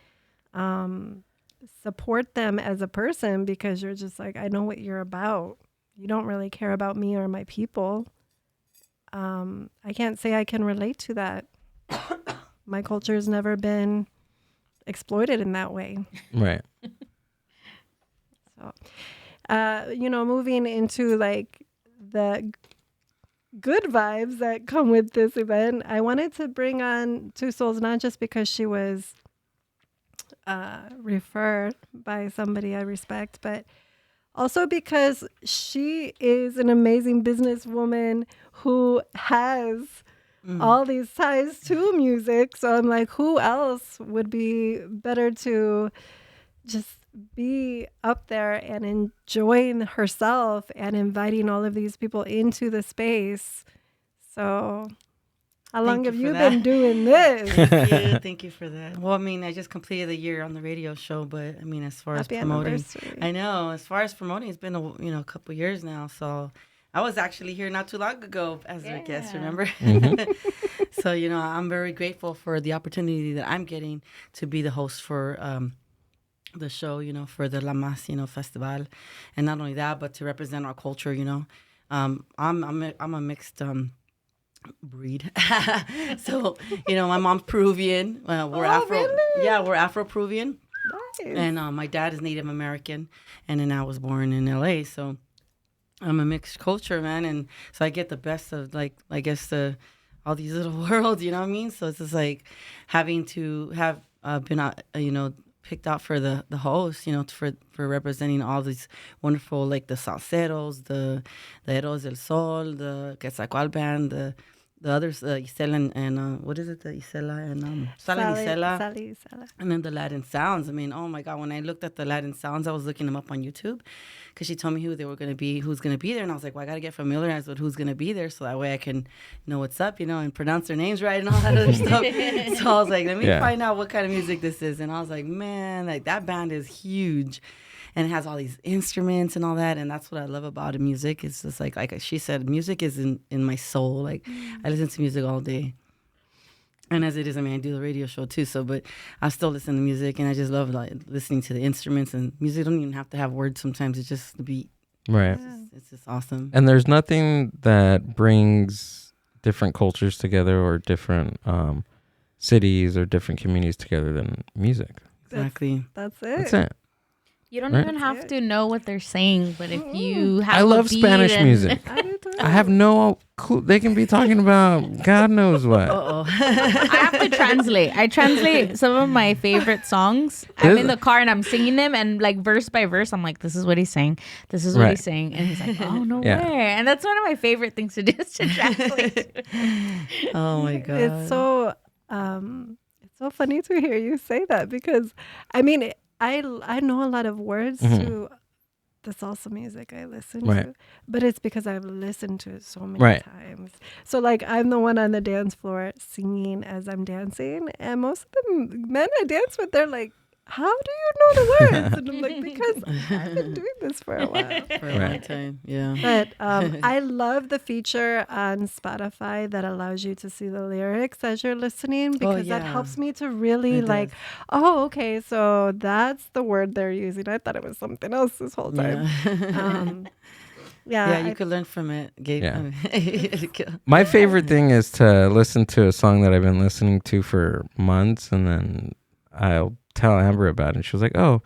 support them as a person, because you're just like, I know what you're about. You don't really care about me or my people. I can't say I can relate to that. My culture has never been exploited in that way. Right. So, moving into like the good vibes that come with this event, I wanted to bring on Two Souls, not just because she was referred by somebody I respect, but Also because she is an amazing businesswoman who has all these ties to music. So I'm like, who else would be better to just be up there and enjoying herself and inviting all of these people into the space. So how long have you been doing this? Thank you for that. Well, I mean, I just completed a year on the radio show, but I mean, as far Happy as promoting, anniversary. I know, as far as promoting, it's been a couple years now. So I was actually here not too long ago as a guest, remember? So, I'm very grateful for the opportunity that I'm getting to be the host for the show, for the La Mas, festival. And not only that, but to represent our culture, I'm a mixed breed. So, my mom's Peruvian. We're we're Afro-Peruvian. Nice. And my dad is Native American. And then I was born in LA. So I'm a mixed culture, man. And so I get the best of, like, I guess, all these little worlds, you know what I mean? So it's just like having to have been, picked out for the host, for representing all these wonderful, like the salseros, the Héroes del Sol, the Quetzalcoatl band, the others, Isela and what is it? The Isela and Sala and Isela. And then the Latin sounds. I mean, oh my God, when I looked at the Latin sounds, I was looking them up on YouTube because she told me who's going to be there. And I was like, well, I got to get familiarized with who's going to be there so that way I can know what's up, and pronounce their names right and all that other stuff. So I was like, let me find out what kind of music this is. And I was like, man, like that band is huge. And it has all these instruments and all that. And that's what I love about music. It's just like she said, music is in my soul. Like, I listen to music all day. And as it is, I mean, I do the radio show too. So, but I still listen to music. And I just love like listening to the instruments. And music don't even have to have words sometimes. It's just the beat. Right. It's just awesome. And there's nothing that brings different cultures together or different cities or different communities together than music. Exactly. That's it. That's it. You don't even have to know what they're saying, but if you have I love Spanish music. I have no clue. They can be talking about God knows what. I have to translate. I translate some of my favorite songs. I'm in the car and I'm singing them, and like verse by verse, I'm like, this is what he's saying. This is what he's saying. And he's like, oh, no way. And that's one of my favorite things to do is to translate. Oh, my God. It's so funny to hear you say that because, I mean, I know a lot of words to the salsa music I listen to, but it's because I've listened to it so many times. So like I'm the one on the dance floor singing as I'm dancing, and most of the men I dance with, they're like, how do you know the words? And I'm like, because I've been doing this for a while. For a long time, yeah. But I love the feature on Spotify that allows you to see the lyrics as you're listening because that helps me to really okay, so that's the word they're using. I thought it was something else this whole time. You could learn from it, Gabe. Yeah. My favorite thing is to listen to a song that I've been listening to for months, and then I'll tell Amber about it. And she was like, oh,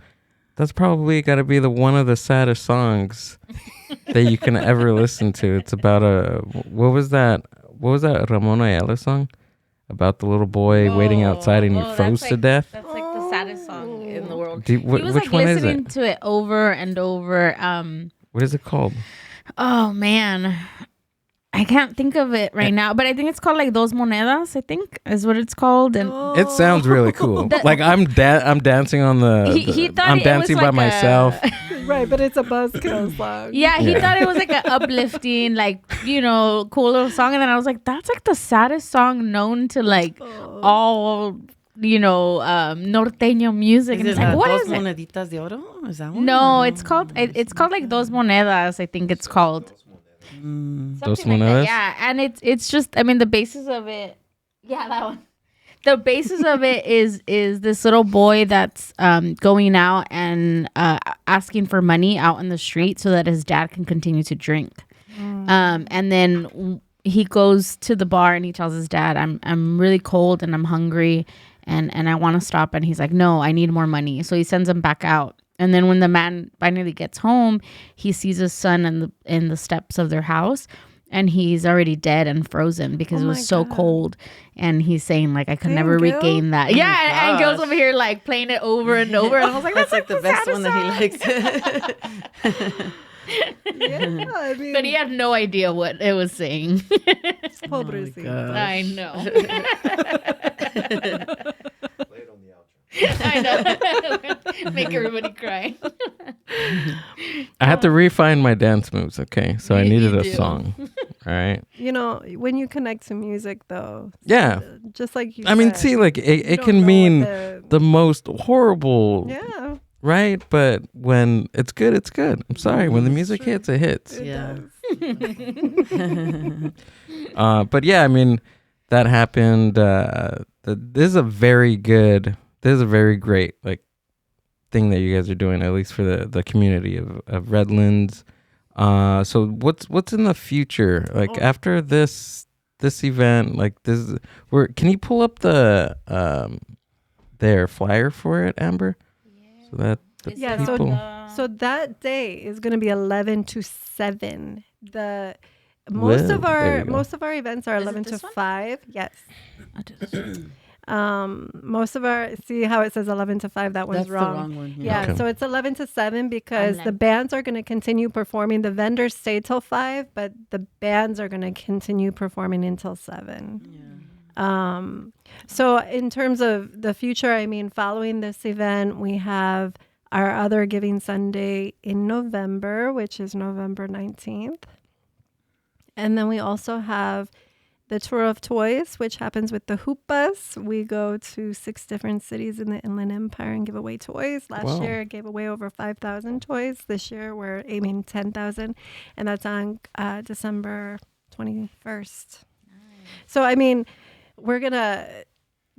that's probably got to be one of the saddest songs that you can ever listen to. It's about what was that Ramon Ayala song about the little boy waiting outside and he froze to death? That's like the saddest song in the world. He was which like listening to it over and over. What is it called? Oh man, I can't think of it right now, but I think it's called like Dos Monedas, I think is what it's called. And it sounds really cool. Like I'm dancing on he thought I'm it dancing was by like myself. Right, but it's a buzzkill song. Yeah, he thought it was like an uplifting, like, cool little song. And then I was like, that's like the saddest song known to like all, norteño music. And it's like, what is it? Moneditas de Oro? Is that one? No, it's called like Dos Monedas, I think it's called. Dos Something like that, Monedas? yeah, and it's just, I mean, the basis of it, that one. The basis of it is this little boy that's going out and asking for money out in the street so that his dad can continue to drink. And then he goes to the bar and he tells his dad, I'm really cold and I'm hungry and I want to stop. And he's like, no, I need more money. So he sends him back out. And then when the man finally gets home, he sees his son in the steps of their house. and he's already dead and frozen because it Oh was my so God. cold. And he's saying like I could Dang, never Gil. regain that. Oh my Yeah, and Gil's gosh. over here like playing it over and over, and I was like, That's like the the best saddest one that he song. likes. Yeah, I mean, But he had no idea what it was saying. pobrecito. gosh. I know. Play it on the outro. I know. Make everybody cry. I had to refine my dance moves. Okay, so I You needed a do. song. All right. You know, when you connect to music, though, Yeah. just like you I mean, said, see, like you it don't can know mean what the most horrible, yeah, right? But when it's good, it's good. I'm sorry. When the That's music true. hits, it hits. it Yeah. does. But yeah, I mean, that happened. This is a very great like thing that you guys are doing, at least for the community of Redlands. So what's in the future? Like after this event, like this, can you pull up the their flyer for it, Amber? So that the Yeah, so- people. So that day is going to be 11 to 7. Most of There you go. our events are Is it 11 to this one? 5. Yes. I'll do this. Most of our, see how it says 11 to 5, that one's That's wrong. the wrong one. Yeah, Okay. so it's 11 to 7 because the 11. bands are going to continue performing. The vendors stay till 5, but the bands are going to continue performing until 7. So in terms of the future, I mean, following this event, we have our other Giving Sunday in November, which is November 19th. And then we also have the Tour of Toys, which happens with the Hoop Bus. We go to 6 different cities in the Inland Empire and give away toys. Last Wow. year, I gave away over 5,000 toys. This year, we're aiming 10,000. And that's on December 21st. So, I mean, we're going to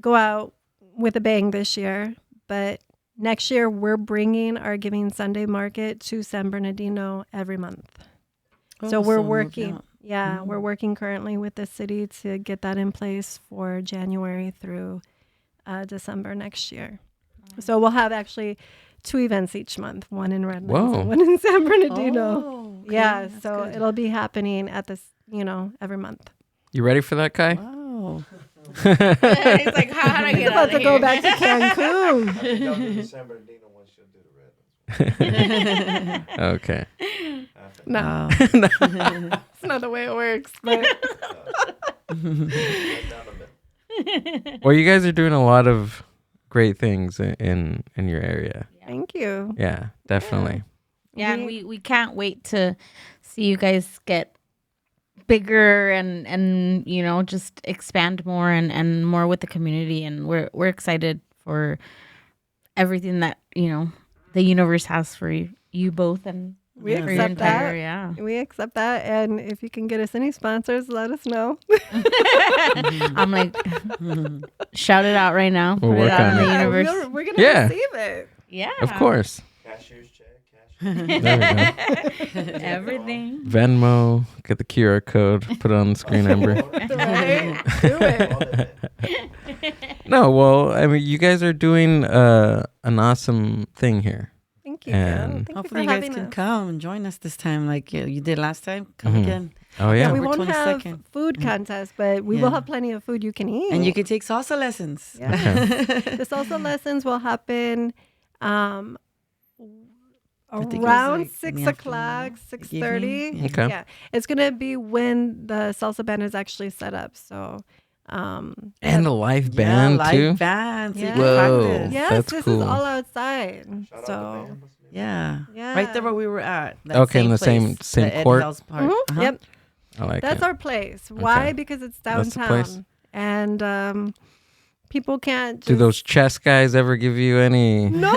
go out with a bang this year. But next year, we're bringing our Giving Sunday market to San Bernardino every month. So we're working. Yeah, we're working currently with the city to get that in place for January through December next year. So we'll have actually 2 events each month, one in Redlands Whoa. and one in San Bernardino. Oh, okay. Yeah, That's so good. it'll be happening at this, every month. You ready for that, Kai? Wow. He's like, how do I He's get about out to of go here? back to Cancun. Don't do the San Bernardino one, she'll do the red ones. Okay. No, Wow. it's not the way it works. But Well, you guys are doing a lot of great things in your area. thank you. Yeah, definitely. Yeah, and we can't wait to see you guys get bigger and just expand more and more with the community, and we're excited for everything that the universe has for you both and We for your accept entire that. yeah. We accept that. And if you can get us any sponsors, let us know. I'm like, shout it out right now. We'll Put it work out on in the it. universe. We're going to Yeah. receive it. Yeah, Of course. Cashier's check, There we go. everything. Venmo, get the QR code, put it on the screen, Amber. Right? Do it. No, well, I mean, you guys are doing an awesome thing here. Thank you. And- Thank Hopefully you you for guys having can us. come and join us this time like you did last time. Come Mhm. again. Oh, Yeah, yeah. we October won't have 22nd. food contest, but we will Yeah. have plenty of food you can eat. And you can take salsa lessons. Yeah. The salsa lessons will happen think it was around like in 6 the o'clock, afternoon, 6:30. evening. Okay. Yeah, it's gonna be when the salsa band is actually set up. So, And a live Yeah, band, live too? band. So you Yeah. can Whoa. practice. yes, That's this cool. is all outside. Shout out So, the band. Yeah. yeah, Right there where we were at. That Okay, in the same place, same the Ed court? House Park. Mhm, Uh-huh. Yep, I like that's it. our place. Why? Okay. Because it's That's the downtown, place. and people can't. Just, Do those chess guys ever give you any? No.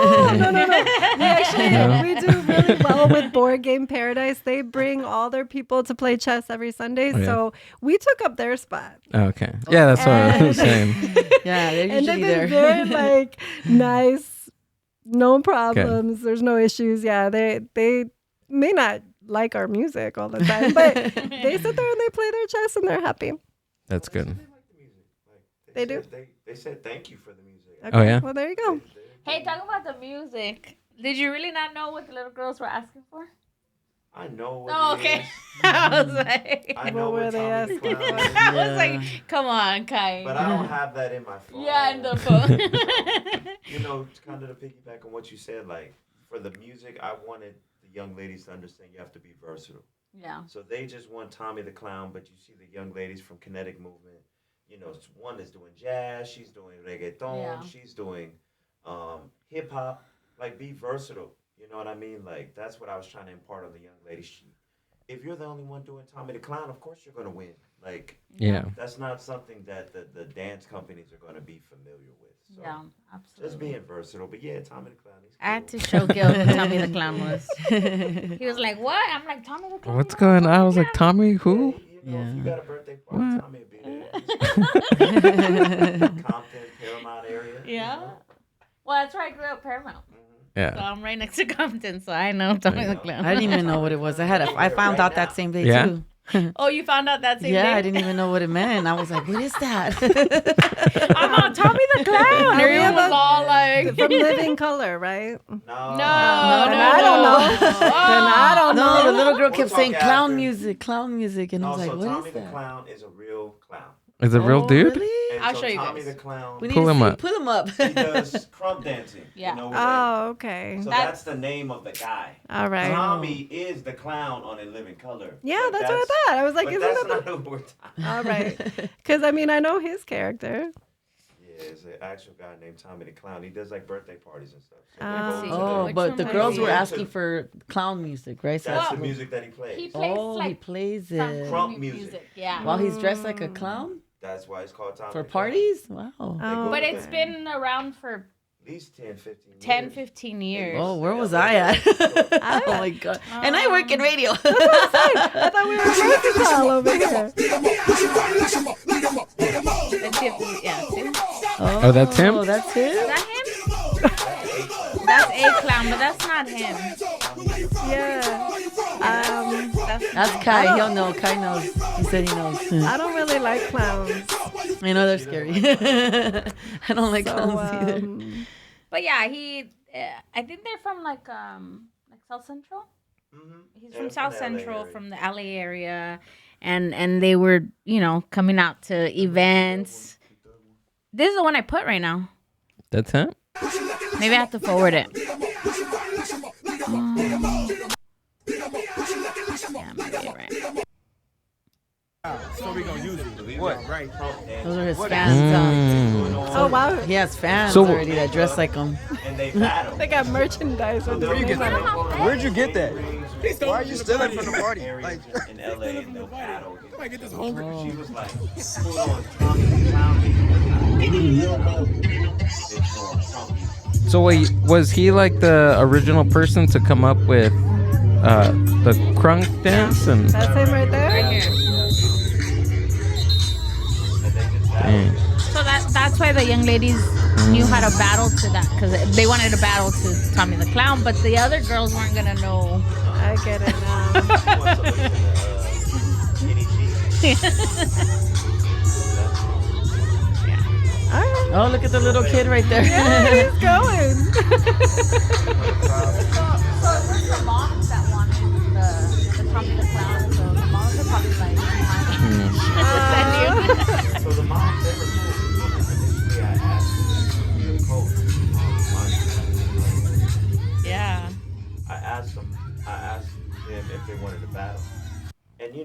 We actually No? we do really well with Board Game Paradise. They bring all their people to play chess every Sunday, Oh, yeah. so we took up their spot. Okay. Yeah, that's what I was saying. Yeah, they're And they've usually been there. very nice, no problems. There's no issues. Yeah, they may not like our music all the time, but they sit there and they play their chess and they're happy. That's good. They like the music. Like, They do? They said thank you for the music. Okay, Oh, yeah? Well, there you go. Hey, talk about the music. Did you really not know what the little girls were asking for? I know what Oh, it okay. is. I was like, I know What were what they Tommy the asking Clown for? is, I was like, come on, Kai. but I don't have that in my phone. Yeah, in the phone. You know, kind of to piggyback on what you said, like for the music, I wanted the young ladies to understand you have to be versatile. Yeah. So they just want Tommy the Clown, but you see the young ladies from Kinetic Movement. You know, one is doing jazz, she's doing reggaeton, Yeah. she's doing hip hop. Like, be versatile. You know what I mean? Like, that's what I was trying to impart on the young ladies. If you're the only one doing Tommy the Clown, of course you're gonna win. Like, Yeah. that's not something that the dance companies are gonna be familiar with. So Yeah, absolutely. just being versatile. But yeah, Tommy the Clown. He's I had cool. to show Gil who Tommy the Clown was. He was like, what? I'm like, Tommy the Clown? What's going on? I was like, Tommy, who? You know, if you Yeah. got a birthday party, What? Tommy will be there. Compton, Paramount area. you Yeah. know? Well, that's where I grew up, Paramount. So Yeah. I'm right next to Compton, so I know Tommy the Clown. I didn't even know what it was. I found out that same day Yeah? too. Oh, you found out that same day? Yeah, I didn't even know what it meant. I was like, what is that? I'm on Tommy the Clown. Everyone was all like, From Living Color, right? No. no, Then I don't know. Then I don't know. No, the little girl We'll kept talk saying clown after. music, and I No, was like, so what Tommy is the that? Clown is a real clown. Is a real Oh, dude? Really? And I'll so show you Tommy guys. the Clown, We need Pull to him see. up. Pull him up. he does crump dancing. Yeah. You know, Oh, okay. so That- that's the name of the guy. All right. Tommy is the clown on In Living Color. Yeah, But that's what I thought. I was like, but isn't that's that not who we're talking. All right. Because, I mean, I know his character. Yeah, it's an actual guy named Tommy the Clown. He does like birthday parties and stuff. So Oh. they go to Oh, Which but one the was girls he? were asking for clown music, right? So that's Well, the music that he plays. he plays oh, he like plays some it Crump music. music. Yeah. while he's dressed like a clown That's why it's called Tommy for the Clown. parties. Wow. Oh, But okay. it's been around for At least 10, 15 years. 10, 15 years. Oh, where was I at? Oh my god! And I work in radio. I thought we were versatile over here. Let's see if we- yeah, see? Oh, that's him? Oh, that's him. Is that him? That's a clown, but that's not him. Yeah. That's Kai. He'll know. Kai knows. He said he knows. I don't really like clowns. I know they're scary. I don't like So, clowns either. But yeah, I think they're from like South Central. Mhm. He's Yeah, from from South the LA Central, area. from the LA area, and they were coming out to events. This is the one I put right now. That's him? Maybe I have to forward it. Yeah, maybe you're right. Those are his fans. Oh, wow. He has fans So- already that dress like him. And they battle. They got merchandise with They'll their get name on it. Where'd you get that? Why are you stealing from the party? Areas Like, in LA and they'll battle. might get this She hungry. was like, full on Tommy the Clown. It's on Tommy. So wait, was he like the original person to come up with the crunk dance? And That's him right there? Right here. And they just battle. Dang. So that's why the young ladies knew how to battle to that, because they wanted to battle to Tommy the Clown, but the other girls weren't gonna know. I get it now. All right. Oh, look at the little kid right there. Yeah, he's going. So it was the moms that wanted the Tommy the Clown, so the moms are probably like, So the mom never told me. Initially, I asked the coach. yeah. I asked them if they wanted to battle. And the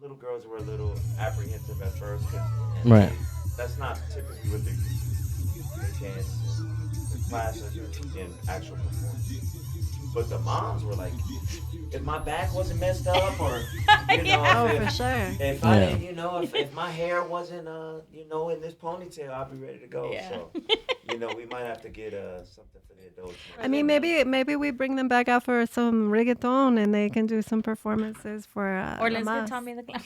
little girls were a little apprehensive at first. Right. That's not typically what they dance in classes or in actual performance. But the moms were like, if my back wasn't messed up or, Oh, if, for sure. if I didn't, if my hair wasn't, in this ponytail, I'd be ready to go. Yeah. So, we might have to get something for the adults. I mean, maybe we bring them back out for some reggaeton and they can do some performances for Or let's Lamas. get Tommy the Clown.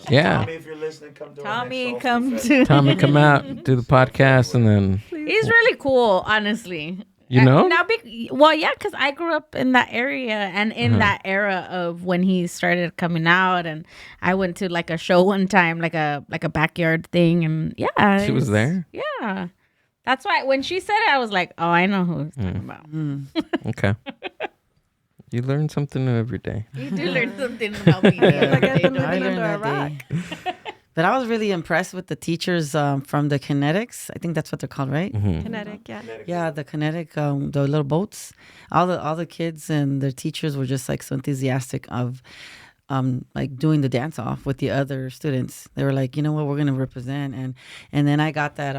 Yeah. Tommy, if you're listening, come to our Tommy, next come Soulful to. Fest. Tommy, come out, do the podcast, and then He's really cool, honestly. You know? Now, because I grew up in that area and in that era of when he started coming out, and I went to like a show one time, like a backyard thing, and yeah, She was there? Yeah, that's why when she said it, I was like, oh, I know who it's talking about. okay. You learn something new every day. You do learn something about me. Like I've been I living learned under a that rock. day. But I was really impressed with the teachers from the kinetics. I think that's what they're called, right? Kinetic, yeah. Yeah, the kinetic, the little boats. All the kids and their teachers were just like so enthusiastic of like doing the dance off with the other students. They were like, you know what, we're gonna represent. And then I got that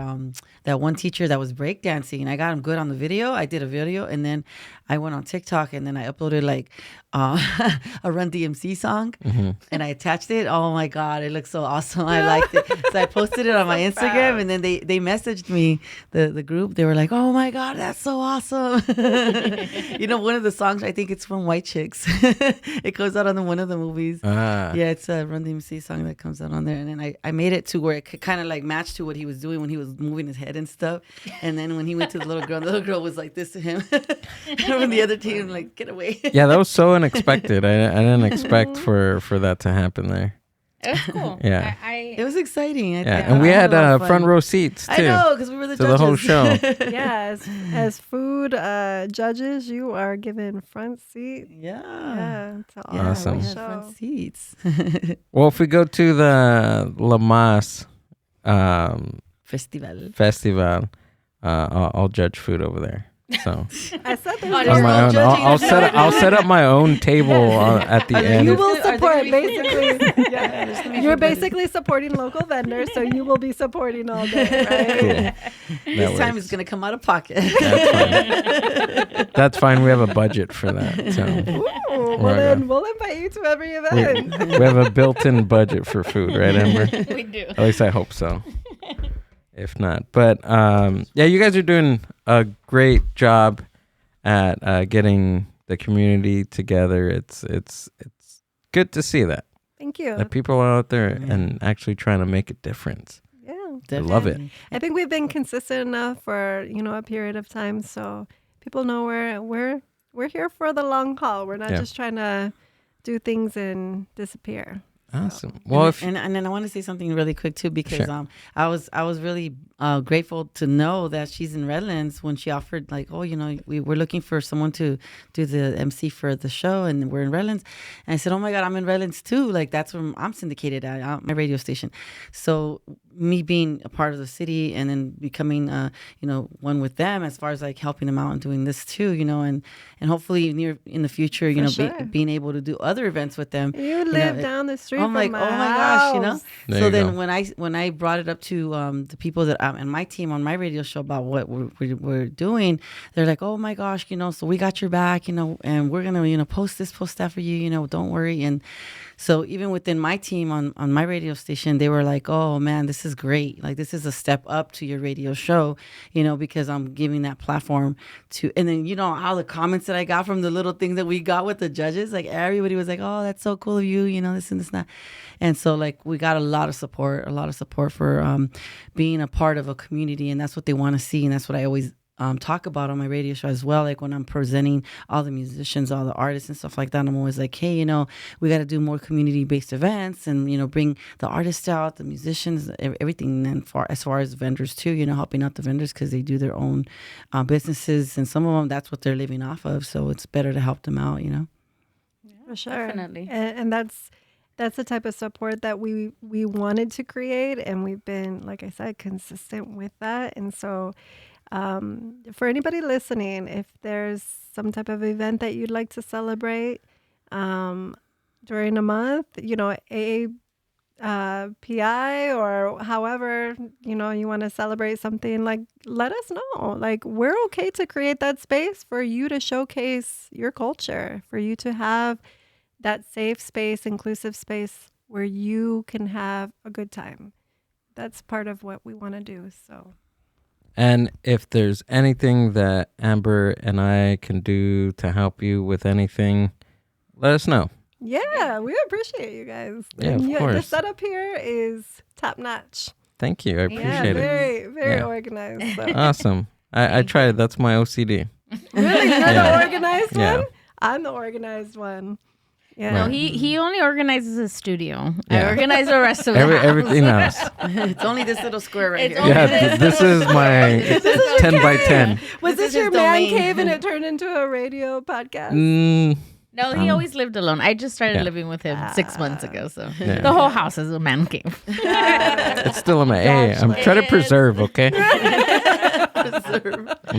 one teacher that was breakdancing. I got him good on the video. I did a video, and then I went on TikTok, and then I uploaded like a Run DMC song, and I attached it. Oh my God, it looks so awesome. I liked it. So I posted it on my Instagram, and then they messaged me, the group. They were like, oh my God, that's so awesome. You know, one of the songs, I think it's from White Chicks. It goes out on one of the movies. Yeah, it's a Run DMC song that comes out on there. And then I made it to where it could kind of like match to what he was doing when he was moving his head and stuff. And then when he went to the little girl was like this to him. And from the other team, like, get away. Yeah, that was so unexpected. I didn't expect for that to happen there. It was cool. Yeah. It was exciting. And we had front row seats too. I know, because we were the to judges. the whole show. Yeah, as food judges, you are given front seat. Yeah. It's Awesome. We had show. front seats. Well, if we go to the La Mas Festival. festival, I'll judge food over there. So I said On there's on your my own own, judging. I'll set up my own table at the end. you will Are they support gonna be- basically. There's gonna be You're food buddies. basically supporting local vendors, so you will be supporting all day, right? Cool. This time works. it's going to come out of pocket. That's fine. That's fine. We have a budget for that. So Ooh, well, Right, then we'll invite you to every event. we have a built-in budget for food, right, Amber? We do. At least I hope so. If not, but yeah, you guys are doing a great job at getting the community together. It's good to see that Thank you. people are out there and actually trying to make a difference. Yeah. I love it. I think we've been consistent enough for a period of time, so people know we're here for the long haul. We're not Yeah. just trying to do things and disappear. Awesome. Well, if and then I want to say something really quick too, because Sure. I was really grateful to know that she's in Redlands when she offered, like, oh, we're looking for someone to do the MC for the show, and we're in Redlands. And I said, oh my God, I'm in Redlands too. Like, that's where I'm syndicated at my radio station. So me being a part of the city and then becoming one with them as far as like helping them out and doing this too, and hopefully in the future, sure. being able to do other events with them. You live down the street I'm from like, my oh my gosh, house. There So you then go. when I brought it up to the people that and my team on my radio show about what we're doing, they're like, oh my gosh, so we got your back, and we're gonna post that for you, don't worry. And so even within my team on my radio station, they were like, oh man, this is great. Like, this is a step up to your radio show, because I'm giving that platform to, and then, all the comments that I got from the little things that we got with the judges, like everybody was like, oh, that's so cool of you, this and this and that. And so like, we got a lot of support for being a part of a community. And that's what they want to see. And that's what I always talk about on my radio show as well. Like when I'm presenting all the musicians, all the artists and stuff like that, I'm always like, hey, we got to do more community-based events and, bring the artists out, the musicians, everything. And as far as vendors too, helping out the vendors because they do their own businesses. And some of them, that's what they're living off of. So it's better to help them out, For sure. Definitely. And that's the type of support that we wanted to create, and we've been, like I said, consistent with that. And so for anybody listening, if there's some type of event that you'd like to celebrate during a month, PI or however, you want to celebrate something, like, let us know. Like, we're okay to create that space for you to showcase your culture, for you to have that safe space, inclusive space where you can have a good time. That's part of what we want to do. So, and if there's anything that Amber and I can do to help you with anything, let us know. yeah, we appreciate you guys. Yeah, And of the course. setup here is top notch. Thank you. I appreciate Yeah, it. very, very Yeah. organized. So. Awesome. I tried. That's my OCD. Really? You're Yeah. the organized Yeah. one? I'm the organized one. Yeah. No, he only organizes his studio. Yeah. I organize the rest of the house. Everything else. It's only this little square right It's here. only Yeah, this is my 10 by 10. Was This this is your his man domain. cave and it turned into a radio podcast? Mm, No, he always lived alone. I just started Yeah. living with him 6 months ago. So Yeah. the whole house is a man cave. It's still in my. Hey, I'm trying to preserve. Okay. I'm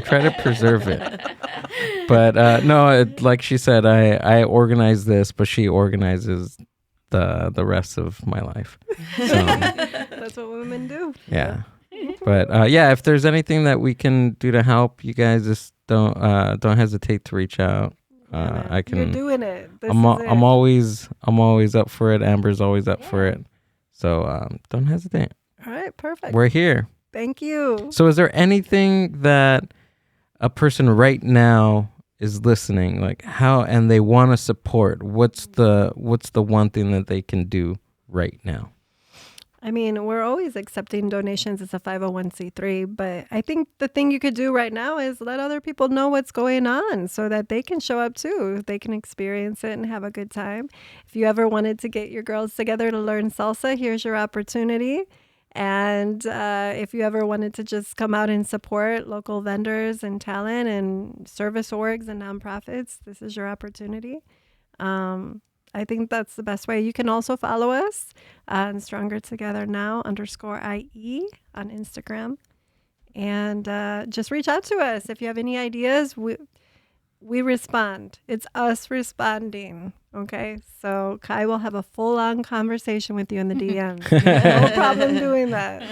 trying to preserve it. But no, like she said, I organize this, but she organizes the rest of my life. So That's what women do. yeah. But yeah, if there's anything that we can do to help you guys, just don't hesitate to reach out. I can. You're doing it. This I'm is it. I'm always up for it. Amber's always up for it. So don't hesitate. All right, perfect. We're here. Thank you. So is there anything that a person right now is listening, like how, and they want to support? What's the one thing that they can do right now? I mean, we're always accepting donations. It's a 501c3, but I think the thing you could do right now is let other people know what's going on so that they can show up too. They can experience it and have a good time. If you ever wanted to get your girls together to learn salsa, here's your opportunity. And if you ever wanted to just come out and support local vendors and talent and service orgs and nonprofits, this is your opportunity. I think that's the best way. You can also follow us on Stronger Together Now _IE on Instagram. And just reach out to us. If you have any ideas, we respond. It's us responding. Okay? So Kai will have a full-on conversation with you in the DMs. No problem doing that.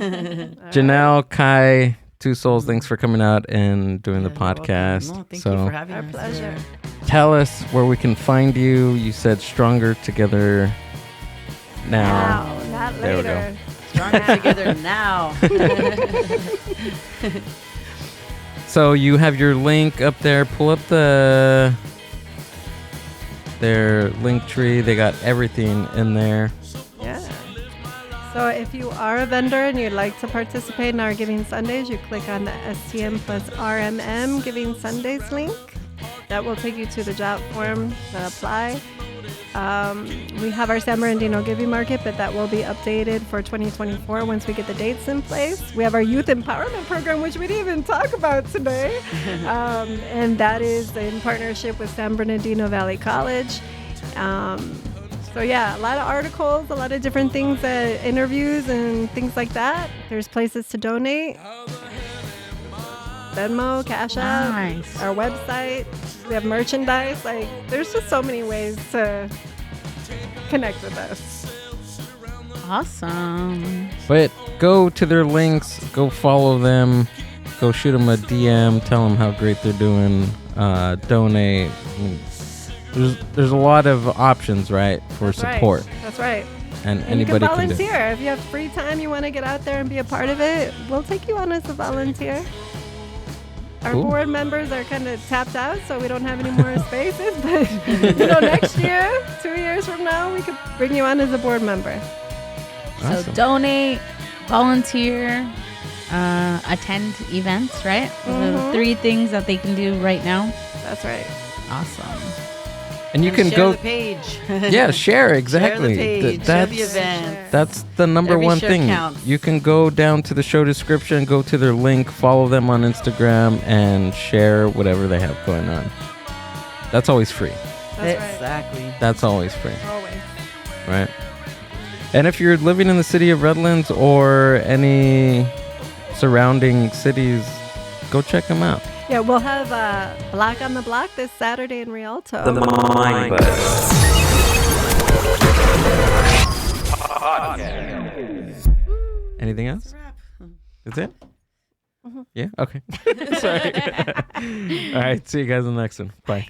Janelle, Kai, Two Souls, thanks for coming out and doing the podcast. No, thank so you for having Our us. pleasure. tell us where we can find you. You said Stronger Together Now. Wow, not There we go. later. Stronger together now. So you have your link up there. Pull up their link tree. They got everything in there. Yeah. So if you are a vendor and you'd like to participate in our Giving Sundays, you click on the STM plus RMM Giving Sundays link. That will take you to the job form to apply. We have our San Bernardino Giving Market, but that will be updated for 2024 once we get the dates in place. We have our Youth Empowerment Program, which we didn't even talk about today. And that is in partnership with San Bernardino Valley College. So yeah, a lot of articles, a lot of different things, interviews and things like that. There's places to donate. Venmo, Cash App, Nice. our website. We have merchandise. Like, there's just so many ways to connect with us. Awesome. But go to their links. Go follow them. Go shoot them a DM. Tell them how great they're doing. Donate. I mean, there's a lot of options, right, for support. Right. That's right. And And you can anybody can do. volunteer. If you have free time, you want to get out there and be a part of it, we'll take you on as a volunteer. Our Cool. board members are kind of tapped out, so we don't have any more spaces. But next year, 2 years from now, we could bring you on as a board member. Awesome. So donate, volunteer, attend events, right? The 3 things that they can do right now. That's right. Awesome. And you can share go. the page. Yeah, share exactly. Share the page. That's Share the event. That's the number Every one share thing. counts. You can go down to the show description, go to their link, follow them on Instagram, and share whatever they have going on. That's always free. That's right. Exactly. That's always free, Always. right? And if you're living in the city of Redlands or any surrounding cities, go check them out. Yeah, we'll have Black on the Block this Saturday in Rialto. The Mind Buzz. Anything else? That's it? Yeah? Okay. Sorry. All right. See you guys in the next one. Bye.